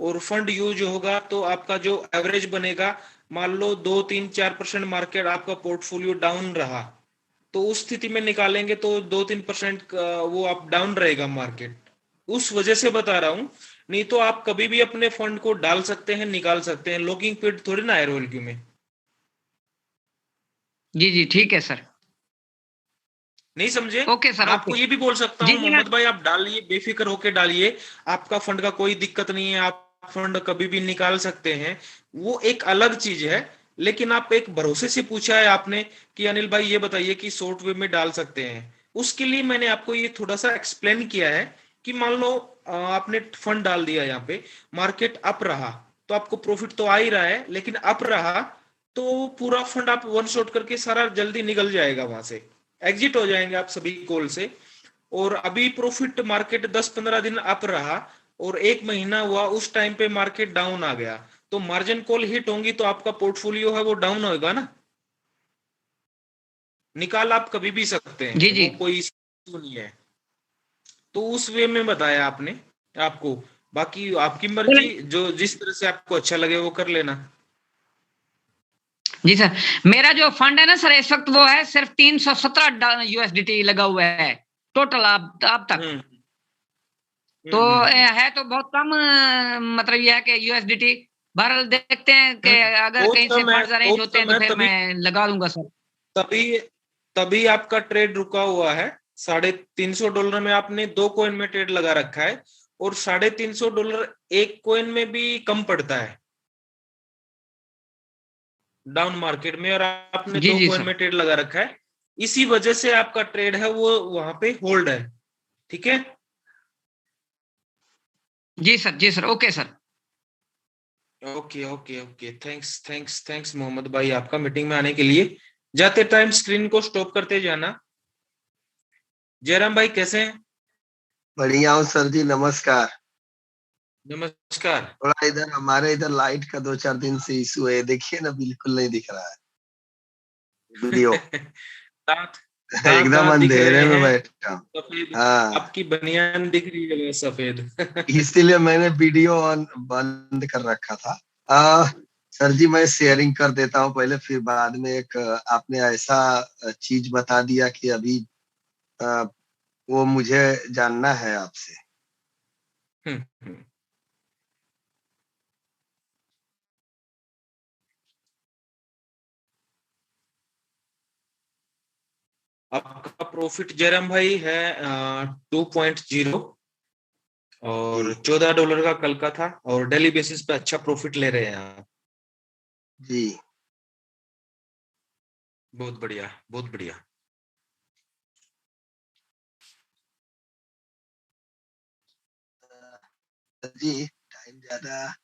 और फंड यूज होगा तो आपका जो एवरेज बनेगा, मान लो 2-3-4% मार्केट आपका पोर्टफोलियो डाउन रहा तो उस स्थिति में निकालेंगे तो 2-3% वो अप डाउन रहेगा मार्केट। उस वजह से बता रहा हूं, नहीं तो आप कभी भी अपने फंड को डाल सकते हैं, निकाल सकते हैं। लॉकिंग पीरियड थोड़ी ना है रोल क्यू में। जी जी ठीक है सर। नहीं समझे? Okay sir. आपको ये भी बोल सकता हूँ मोहम्मद भाई, आप डालिए, बेफिक्र होके डालिए, आपका फंड का कोई दिक्कत नहीं है, आप फंड कभी भी निकाल सकते हैं, वो एक अलग चीज है। लेकिन आप एक भरोसे से पूछा है आपने कि अनिल भाई ये बताइए कि शॉर्ट वे में डाल सकते हैं, उसके लिए मैंने आपको ये थोड़ा सा एक्सप्लेन किया है कि मान लो आपने फंड डाल दिया, यहाँ पे मार्केट अप रहा तो आपको प्रॉफिट तो आ ही रहा है, लेकिन अप रहा तो पूरा फंड आप वन शॉट करके सारा जल्दी निकल जाएगा, वहां से एग्जिट हो जाएंगे आप सभी कॉल से। और अभी प्रॉफिट मार्केट 10-15 दिन अप रहा और 1 महीना हुआ, उस टाइम पे मार्केट डाउन आ गया तो मार्जिन कॉल हिट होंगी तो आपका पोर्टफोलियो है वो डाउन होगा ना। निकाल आप कभी भी सकते हैं, जी जी। वो कोई इशू नहीं है। तो उस वे में बताया आपने आपको, बाकी आपकी मर्जी, जो जिस तरह से आपको अच्छा लगे वो कर लेना। जी सर, मेरा जो फंड है ना सर इस वक्त वो है सिर्फ 317 USDT लगा हुआ है टोटल अब तक। तो है तो बहुत कम, मतलब यह है कि USDT। बहरहाल देखते हैं कि अगर कहीं से फंड्स अरेंज होते हैं तो फिर मैं लगा दूंगा सर। तभी आपका ट्रेड रुका हुआ है। $350 में आपने 2 कॉइन में ट्रेड लगा रखा है और $350 एक कॉइन में भी कम पड़ता है डाउन मार्केट में, और आपने 2 कॉइन में ट्रेड लगा रखा है, इसी वजह से आपका ट्रेड है वो वहां पे होल्ड है। ठीक है जी सर। जी sir. Okay sir. Okay okay okay, thanks Mohammad भाई आपका मीटिंग में आने के लिए। जाते टाइम स्क्रीन को स्टॉप करते जाना। जयराम भाई कैसे हैं? बढ़िया हूँ सर जी, नमस्कार। नमस्कार। थोड़ा इधर हमारे इधर लाइट का 2-4 दिन से इशू है, देखिए ना बिल्कुल नहीं दिख रहा है वीडियो। दांत एकदम दांत दिख अंधेरे रहे में हैं बैठा हूँ। सफेद। हाँ, आपकी बनियान दिख रही है सफेद। इसीलिए मैंने वीडियो ऑन बंद कर रखा था। सर जी मैं शेयरिंग कर देता हूँ पहले, फिर बाद में एक आपने ऐसा चीज बता दिया कि अभी अ, वो मुझे जानना है आपसे। हम्म। आपका प्रॉफिट जयराम भाई है 2.0 और $14 का कल का था और डेली बेसिस पे अच्छा प्रॉफिट ले रहे हैं आप। जी बहुत बढ़िया, बहुत बढ़िया। जी टाइम ज्यादा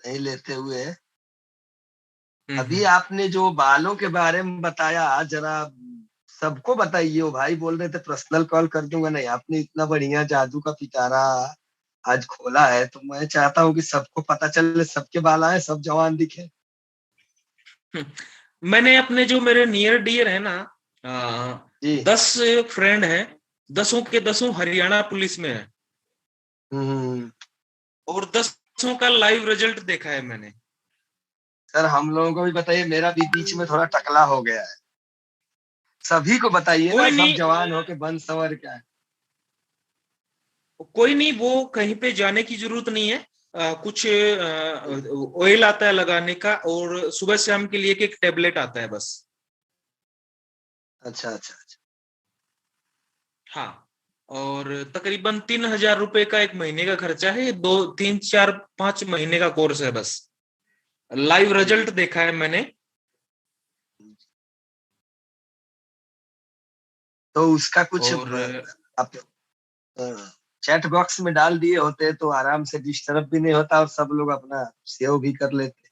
नहीं लेते हुए, अभी आपने जो बालों के बारे में बताया जरा सबको बताइए। वो भाई बोल रहे थे पर्सनल कॉल कर दूंगा, नहीं आपने इतना बढ़िया जादू का पिटारा आज खोला है तो मैं चाहता हूँ कि सबको पता चले, सबके बाल आए, सब जवान दिखे। मैंने अपने जो मेरे नियर डियर है ना 10 फ्रेंड हैं, 10 के 10 हरियाणा पुलिस में है और 10 का लाइव रिजल्ट देखा है मैंने। सर हम लोगों को भी बताइए, मेरा भी बीच में थोड़ा टकला हो गया है, सभी को बताइए ना, सब जवान होके बंद सवर का है। कोई नहीं, वो कहीं पे जाने की जरूरत नहीं है। कुछ ऑयल आता है लगाने का और सुबह शाम के लिए एक टेबलेट आता है बस। अच्छा अच्छा अच्छा। हाँ, और तकरीबन 3,000 रुपए का एक महीने का खर्चा है। 2 3 4 5 महीने का कोर्स है बस। लाइव रिजल्ट देखा है मैंने। तो उसका कुछ आप चैट बॉक्स में डाल दिए होते तो आराम से डिस्टर्ब भी नहीं होता और सब लोग अपना सेव भी कर लेते।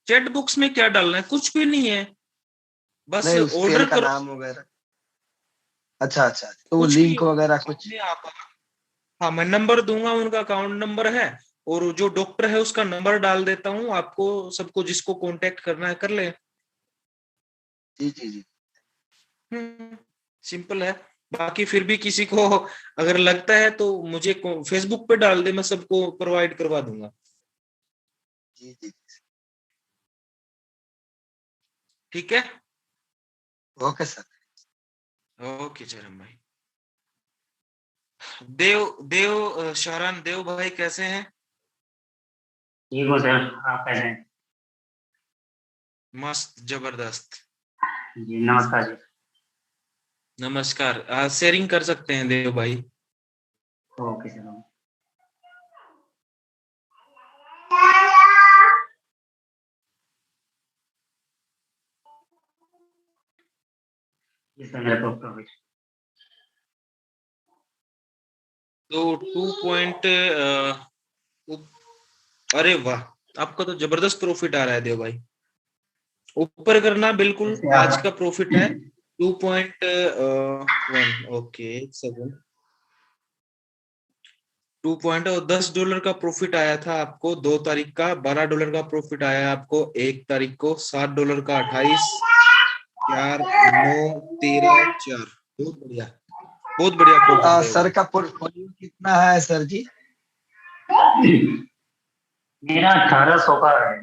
चैट बॉक्स में क्या डालना है? कुछ भी नहीं है, बस नहीं उस ऑर्डर तेल का करो। नाम वगैरह। अच्छा अच्छा, तो कुछ लिंक भी वगैरह कुछ। हाँ, मैं नंबर दूंगा, उनका अकाउंट नंबर है और जो डॉक्टर है उसका नंबर डाल देता हूँ आपको। सबको जिसको कांटेक्ट करना है कर ले। जी जी जी। सिंपल है। बाकी फिर भी किसी को अगर लगता है तो मुझे फेसबुक पे डाल दे, मैं सबको प्रोवाइड करवा दूंगा। जी जी ठीक है, ओके सर। ओके जयराम भाई। देव शाहरान देव भाई कैसे हैं? ठीक हो सर, आप कैसे हैं? मस्त, जबरदस्त। जी नमस्कार जी। नमस्कार। शेयरिंग कर सकते हैं देव भाई। Okay sir. ये सर मेरा प्रॉफिट तो 2 अरे वाह, आपका तो जबरदस्त प्रॉफिट आ रहा है देव भाई। ऊपर करना बिल्कुल। आज का प्रॉफिट है 2.1। ओके, एक सेकंड। 2.10 डॉलर का प्रॉफिट आया था आपको 2 तारीख का। $12 का प्रॉफिट आया आपको 1 तारीख को। $7 का 28, 4, 9, 13, 4। बहुत बढ़िया, बहुत बढ़िया प्रॉफिट है सर भाई। का पोर्टफोलियो कितना है सर जी? मेरा 1800 का है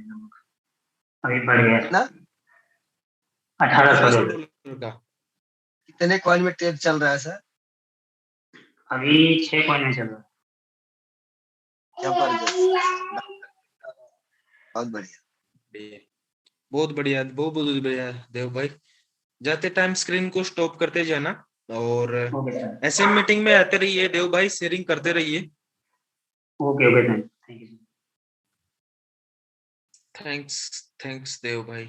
अभी बढ़ गया। 1800 का। कितने कॉइन में ट्रेड चल रहा है सर? अभी 6 कॉइन में चल रहा है। बहुत बढ़िया, बहुत बढ़िया, बहुत बहुत बढ़िया देव भाई। जाते टाइम स्क्रीन को स्टॉप करते जाना और ऐसे मीटिंग में आते रहिए देव भाई, शेयरिंग करते रहिए। Okay okay thank you. Thanks thanks Dev भाई।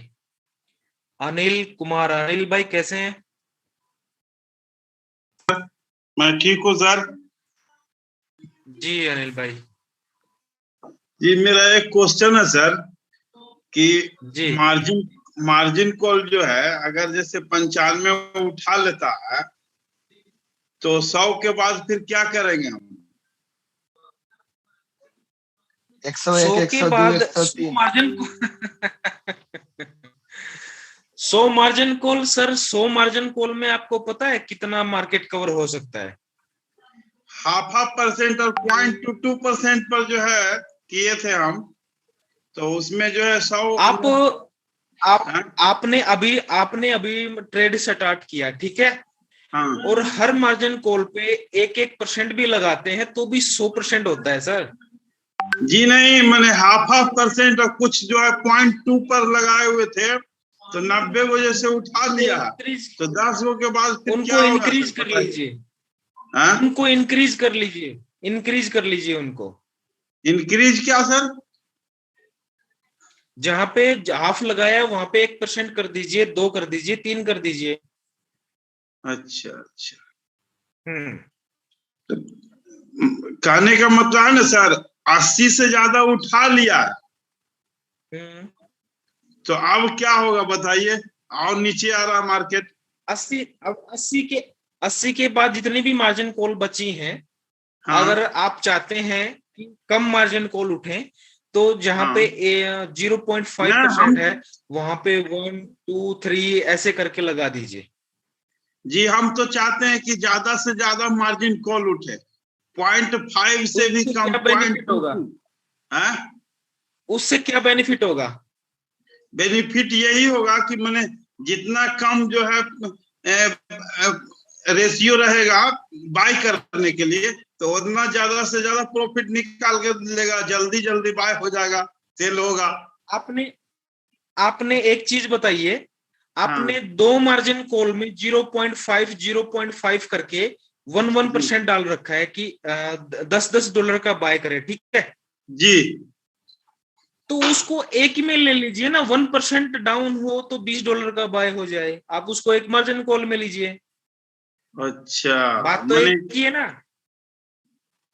अनिल कुमार, अनिल भाई कैसे हैं? मैं ठीक हूँ सर। जी अनिल भाई। जी मेरा एक क्वेश्चन है सर कि मार्जिन कॉल जो है अगर जैसे 95 उठा लेता है तो 100 के बाद फिर क्या करेंगे हम? 101, 102, 103 margin 100 margin call sir, 100 margin call में आपको पता है कितना मार्केट कवर हो सकता है? 0.5% और 0.22% पर जो है किए थे हम, तो उसमें जो है 100 आपने अभी ट्रेड स्टार्ट किया, ठीक है? हाँ। और हर मार्जिन कॉल पे 1% भी लगाते हैं तो भी 100% होता है सर। जी नहीं, मैंने 0.5% और कुछ जो है 0.2 पर लगाए हुए थे, तो 90 वजह से उठा लिया, तो 10 के बाद फिर उनको क्या होगा? इंक्रीज कर लीजिए, उनको इंक्रीज कर लीजिए उनको। इंक्रीज क्या सर? जहां पे हाफ लगाया वहां पे 1% कर दीजिए, 2 कर दीजिए, 3 कर दीजिए। अच्छा अच्छा। तो कहने का मतलब है ना सर, 80 से ज्यादा उठा लिया, तो अब क्या होगा बताइए? और नीचे आ रहा मार्केट 80 के बाद जितनी भी मार्जिन कॉल बची हैं, अगर आप चाहते हैं कि कम मार्जिन कॉल उठे तो जहां पे 0.5% है वहां पे 1, 2, 3 ऐसे करके लगा दीजिए। जी हम तो चाहते हैं कि ज्यादा से ज्यादा मार्जिन कॉल उठे, 0.5 से भी कम। बेनिफिट होगा? उससे क्या बेनिफिट होगा? बेनिफिट यही होगा कि मैंने जितना कम जो है रेशियो रहेगा बाय करने के लिए, तो उतना ज्यादा से ज्यादा प्रॉफिट निकाल के लेगा, जल्दी जल्दी बाय हो जाएगा, सेल होगा। आपने एक चीज बताइए, आपने 2 मार्जिन कॉल में 0.5 करके 1% डाल रखा है कि $10 का बाय करे, ठीक है जी? तो उसको एक ही में ले लीजिए ना, 1% डाउन हो तो $20 का बाय हो जाए, आप उसको एक मार्जिन कॉल में लीजिए। अच्छा, बात तो एक ही है ना।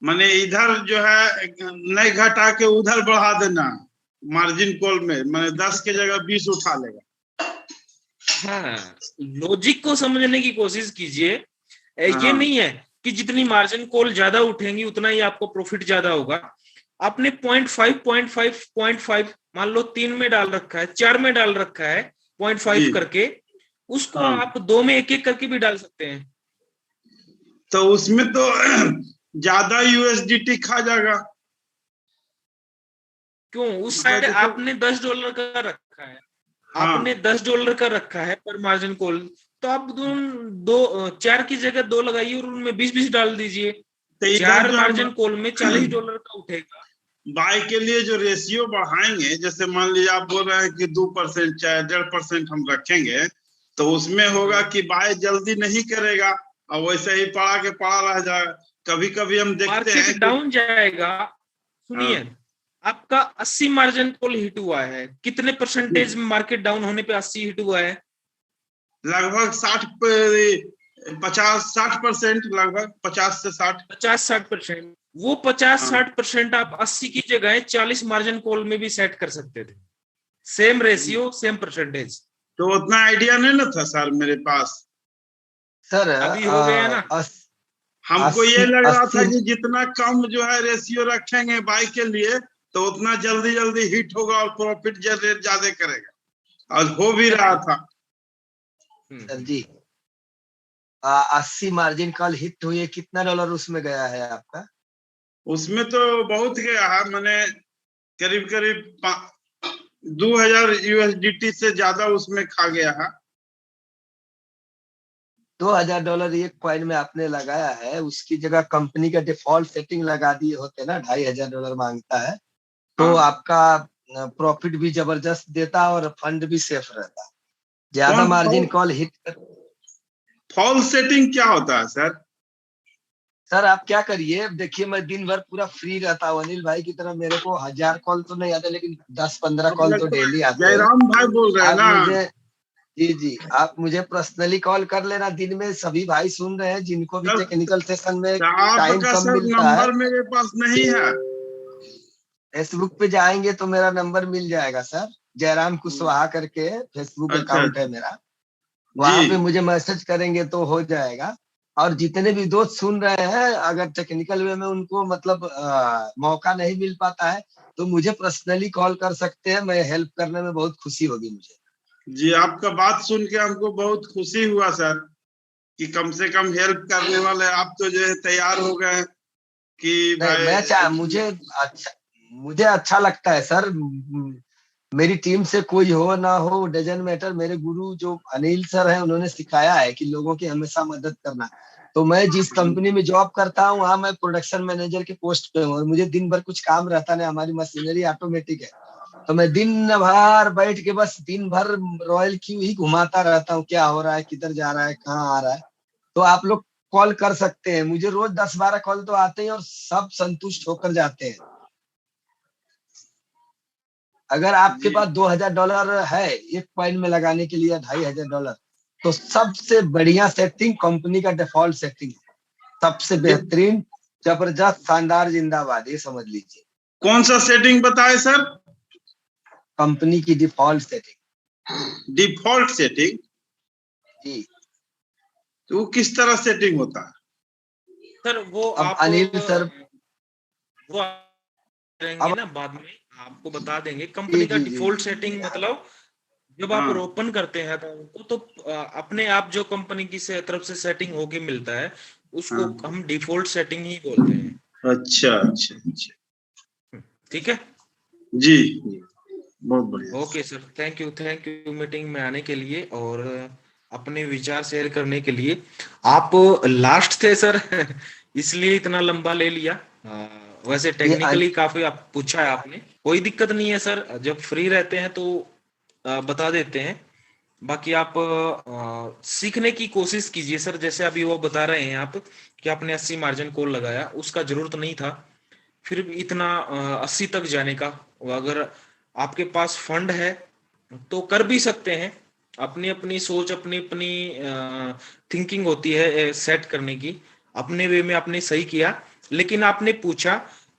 मैंने इधर जो है नहीं घटा के उधर बढ़ा देना मार्जिन कॉल में, मैंने 10 के जगह 20 उठा लेगा। हाँ, लॉजिक को समझने की कोशिश कीजिए। ये नहीं है कि जितनी मार्जिन कॉल ज्यादा उठेंगी उतना ही आपको प्रॉफिट ज्यादा होगा। आपने 0.5 मान लो 3 में डाल रखा है, 4 में डाल रखा है 0.5 करके, उसको आप 2 में 1 करके भी डाल सकते हैं। तो उसमें तो ज्यादा यूएसडीटी खा जाएगा। क्यों? उस साइड आपने $10 का रखा है, आपने $10 का रखा है पर मार्जिन कॉल, तो आप 4 की जगह 2 लगाइए और उनमें 20 डाल दीजिए, 4 मार्जिन कॉल में $40 का उठेगा। बाय के लिए जो रेशियो बढ़ाएंगे, जैसे मान लीजिए आप बोल रहे हैं कि 2% चाहे 1.5% हम रखेंगे, तो उसमें होगा कि बाय जल्दी नहीं करेगा और वैसे ही पड़ा के पड़ा रह जाएगा। कभी कभी हम देखते हैं डाउन जाएगा। सुनिए, आपका 80 मार्जिन कॉल हिट हुआ है, कितने परसेंटेज मार्केट डाउन होने पे 80 हिट हुआ है? लगभग 50-60%, लगभग 50 से 60, 50-60%। वो 50-60% आप 80 की जगह 40 मार्जिन कॉल में भी सेट कर सकते थे, सेम रेशियो सेम परसेंटेज। तो उतना आइडिया नहीं ना था सर मेरे पास। सर अभी हो गया ना। हमको ये लग रहा था कि जितना कम जो है रेशियो रखेंगे बाय के लिए, तो उतना जल्दी जल्दी हिट होगा और प्रॉफिट जनरेट ज्यादा करेगा, और हो भी रहा था। सर जी 80 मार्जिन कॉल हिट हुई है, कितना डॉलर उसमें गया है आपका? उसमें तो बहुत गया है, मैंने करीब करीब 2000 यूएसडीटी से ज्यादा उसमें खा गया है। $2000 एक कॉइन में आपने लगाया है, उसकी जगह कंपनी का डिफॉल्ट सेटिंग लगा दिए होते ना, $2500 मांगता है, तो आपका प्रॉफिट भी जबरदस्त देता और फंड भी सेफ रहता। ज्यादा margin call hit. False setting क्या होता है सर? सर आप क्या करिए, देखिए मैं दिन भर पूरा फ्री रहता हूँ, अनिल भाई की तरह मेरे को 1000 कॉल तो नहीं आते, लेकिन 10-15 कॉल तो डेली आते हैं। जयराम भाई बोल रहे हैं ना? मुझे जी आप मुझे पर्सनली कॉल कर लेना, दिन में सभी भाई सुन रहे हैं जिनको भी टेक्निकल सेशन में टाइम कम मिलता है। मेरे पास नहीं है। फेसबुक पे जाएंगे तो मेरा नंबर मिल जाएगा सर, जयराम कुशवाहा करके फेसबुक अकाउंट है मेरा, वहां पे मुझे मैसेज करेंगे तो हो जाएगा। और जितने भी दोस्त सुन रहे हैं, अगर टेक्निकल वे में उनको मतलब मौका नहीं मिल पाता है तो मुझे पर्सनली कॉल कर सकते हैं, मैं हेल्प करने में बहुत खुशी होगी मुझे। जी, आपका बात सुन के हमको बहुत खुशी हुआ सर, कि कम से कम हेल्प करने वाले आप तो जो है तैयार हो गए कि भाई। मुझे अच्छा लगता है सर, मेरी टीम से कोई हो ना हो डजंट मैटर। मेरे गुरु जो अनिल सर हैं उन्होंने सिखाया है कि लोगों की हमेशा मदद करना। तो मैं जिस कंपनी में जॉब करता हूँ वहां मैं प्रोडक्शन मैनेजर के पोस्ट पे हूँ और मुझे दिन भर कुछ काम रहता नहीं, हमारी मशीनरी ऑटोमेटिक है। तो मैं दिन भर बैठ के बस दिन भर रॉयल क्यू ही घुमाता रहता हूँ, क्या हो रहा है, किधर जा रहा है, कहाँ आ रहा है। तो आप लोग कॉल कर सकते हैं, मुझे रोज 10-12 कॉल तो आते हैं और सब संतुष्ट होकर जाते हैं। अगर आपके पास $2000 है एक कॉइन में लगाने के लिए, $2500, तो सबसे बढ़िया सेटिंग कंपनी का डिफॉल्ट सेटिंग है, सबसे बेहतरीन, जबरदस्त, शानदार, जिंदाबाद, ये समझ लीजिए। कौन सा सेटिंग बताए सर? कंपनी की डिफॉल्ट सेटिंग। Default setting? जी। तो वो किस तरह सेटिंग होता है सर? वो अब आप अनिल सर वो रहेंगे ना, बाद में आपको बता देंगे। कंपनी का डिफॉल्ट सेटिंग मतलब जब आप ओपन करते हैं तो अपने आप जो कंपनी की तरफ से सेटिंग होके मिलता है उसको हम डिफॉल्ट सेटिंग ही बोलते हैं। अच्छा अच्छा अच्छा, ठीक है जी, बहुत बढ़िया। Okay sir, thank you meeting में आने के लिए और अपने विचार शेयर करने के लिए। आप लास्ट थे सर इसलिए इतना लंबा ले लिया। वैसे टेक्निकली काफी आप पूछा है आपने, कोई दिक्कत नहीं है सर, जब फ्री रहते हैं तो बता देते हैं। बाकी आप सीखने की कोशिश कीजिए सर। जैसे अभी वो बता रहे हैं आप कि आपने 80 मार्जिन कॉल लगाया, उसका जरूरत नहीं था फिर भी इतना 80 तक जाने का। अगर आपके पास फंड है तो कर भी सकते हैं। अपनी अपनी सोच, अपनी अपनी थिंकिंग होती है सेट करने की। अपने वे में आपने सही किया, लेकिन आपने पूछा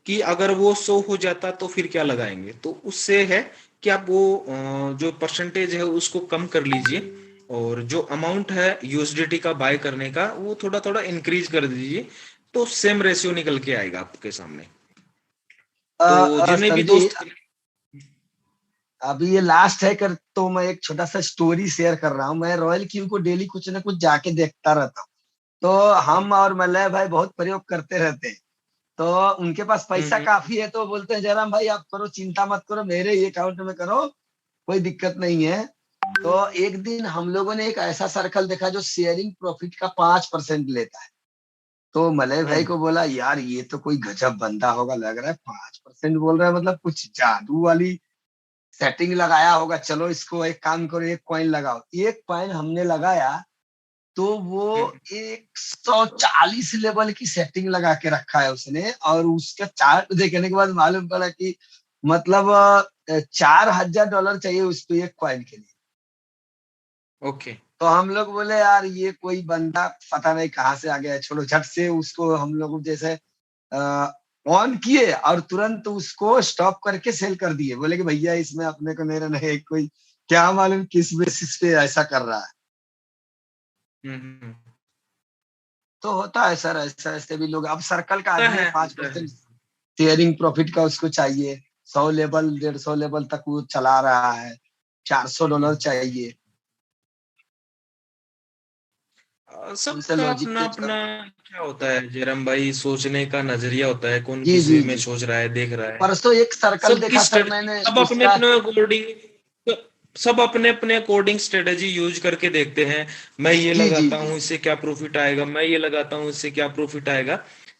कि अगर वो 100 हो जाता तो फिर क्या लगाएंगे। तो उससे है कि आप वो जो परसेंटेज है उसको कम कर लीजिए और जो अमाउंट है यूएसडीटी का बाय करने का वो थोड़ा थोड़ा इंक्रीज कर दीजिए, तो सेम रेशियो निकल के आएगा आपके सामने। तो जितने भी दोस्त अभी ये लास्ट है कर, तो मैं एक छोटा सा स्टोरी शेयर कर रहा हूँ। मैं रॉयल क्यू को डेली कुछ ना कुछ जाके देखता रहता हूँ। तो हम और मल्लय भाई बहुत प्रयोग करते रहते हैं। तो उनके पास पैसा काफी है तो बोलते हैं जयराम भाई आप करो, चिंता मत करो, मेरे ही अकाउंट में करो, कोई दिक्कत नहीं है। तो एक दिन हम लोगों ने एक ऐसा सर्कल देखा जो शेयरिंग प्रॉफिट का 5% लेता है। तो मलय भाई को बोला यार ये तो कोई गजब बंदा होगा, लग रहा है 5% बोल रहा है, मतलब कुछ जादू वाली सेटिंग लगाया होगा। चलो इसको एक काम करो, एक कॉइन लगाओ। एक कॉइन हमने लगाया तो वो 140 लेवल की सेटिंग लगा के रखा है उसने, और उसका चार्ट देखने के बाद मालूम पड़ा कि मतलब $4000 चाहिए उसको एक कॉइन के लिए। ओके। तो हम लोग बोले यार ये कोई बंदा पता नहीं कहाँ से आ गया है, छोड़ो। झट से उसको हम लोग जैसे ऑन किए और तुरंत उसको स्टॉप करके सेल कर दिए। बोले कि भैया इसमें अपने को नहीं रहना है, कोई क्या मालूम किस बेसिस पे ऐसा कर रहा है। तो होता है सर, ऐसा ऐसे भी लोग। अब सर्कल का आदमी 5% शेयरिंग प्रॉफिट का उसको चाहिए, 100 लेवल 150 लेवल तक वो चला रहा है, $400 चाहिए। सबका अपना अपना क्या होता है जयराम भाई, सोचने का नजरिया होता है, कौन किस वे में सोच रहा है, देख रहा है। परसों एक सर्कल देखा सर मैंने, सब अपने अपने अकॉर्डिंग, सब अपने अपने अकॉर्डिंग स्ट्रेटेजी यूज करके देखते हैं। मैं ये लगाता हूँ इससे क्या प्रॉफिट आएगा, मैं ये लगाता हूँ इससे क्या प्रॉफिट आएगा।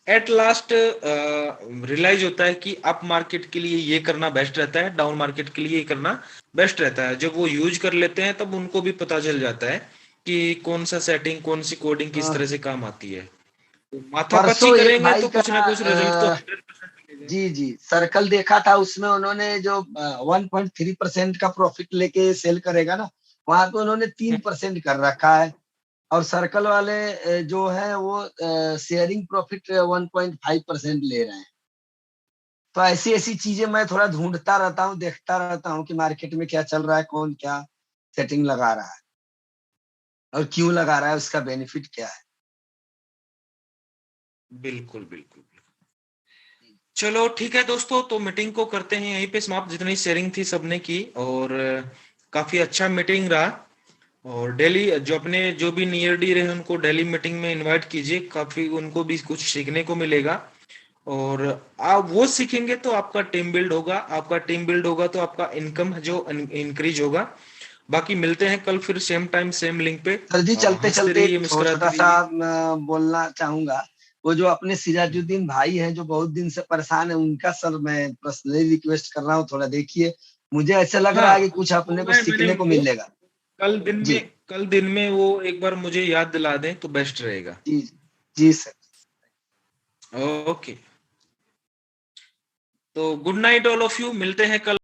एट लास्ट रियलाइज होता है कि अप मार्केट के लिए ये करना बेस्ट रहता है, डाउन मार्केट के लिए ये करना बेस्ट रहता है। जब वो यूज कर लेते हैं तब उनको भी पता चल जाता है कि कौन सा सेटिंग, कौन सी कोडिंग किस तरह से काम आती है। माथापच्ची करेंगे तो कुछ ना कुछ रिजल्ट तो जी जी सर्कल देखा था, उसमें उन्होंने जो 1.3% का प्रॉफिट लेके सेल करेगा ना, वहां पे उन्होंने 3% कर रखा है। और सर्कल वाले जो है वो शेयरिंग प्रॉफिट 1.5% ले रहे हैं। तो ऐसी ऐसी चीजें मैं थोड़ा ढूंढता रहता हूँ, देखता रहता हूँ कि मार्केट में क्या चल रहा है, कौन क्या सेटिंग लगा रहा है और क्यों लगा रहा है, उसका बेनिफिट क्या है। बिल्कुल बिल्कुल। चलो ठीक है दोस्तों, तो मीटिंग को करते हैं यहीं पे समाप्त। जितनी शेयरिंग थी सबने की, और काफी अच्छा मीटिंग रहा। और डेली जो अपने जो भी नियर डी रहे उनको डेली मीटिंग में इनवाइट कीजिए, काफी उनको भी कुछ सीखने को मिलेगा। और आप वो सीखेंगे तो आपका टीम बिल्ड होगा, आपका टीम बिल्ड होगा तो आपका इनकम जो इंक्रीज होगा। बाकी मिलते हैं कल फिर सेम टाइम सेम लिंक पे। सर जी चलते चलते एक मुस्कुराते छोटा सा बोलना चाहूंगा, वो जो अपने सिराजुद्दीन भाई हैं जो बहुत दिन से परेशान है, उनका सर मैं पर्सनली रिक्वेस्ट कर रहा हूँ, थोड़ा देखिए, मुझे ऐसा लग रहा है कि कुछ अपने को सीखने को मिलेगा। कल दिन में वो एक बार मुझे याद दिला दें तो बेस्ट रहेगा। जी सर। ओके, तो good night all of you, मिलते हैं कल।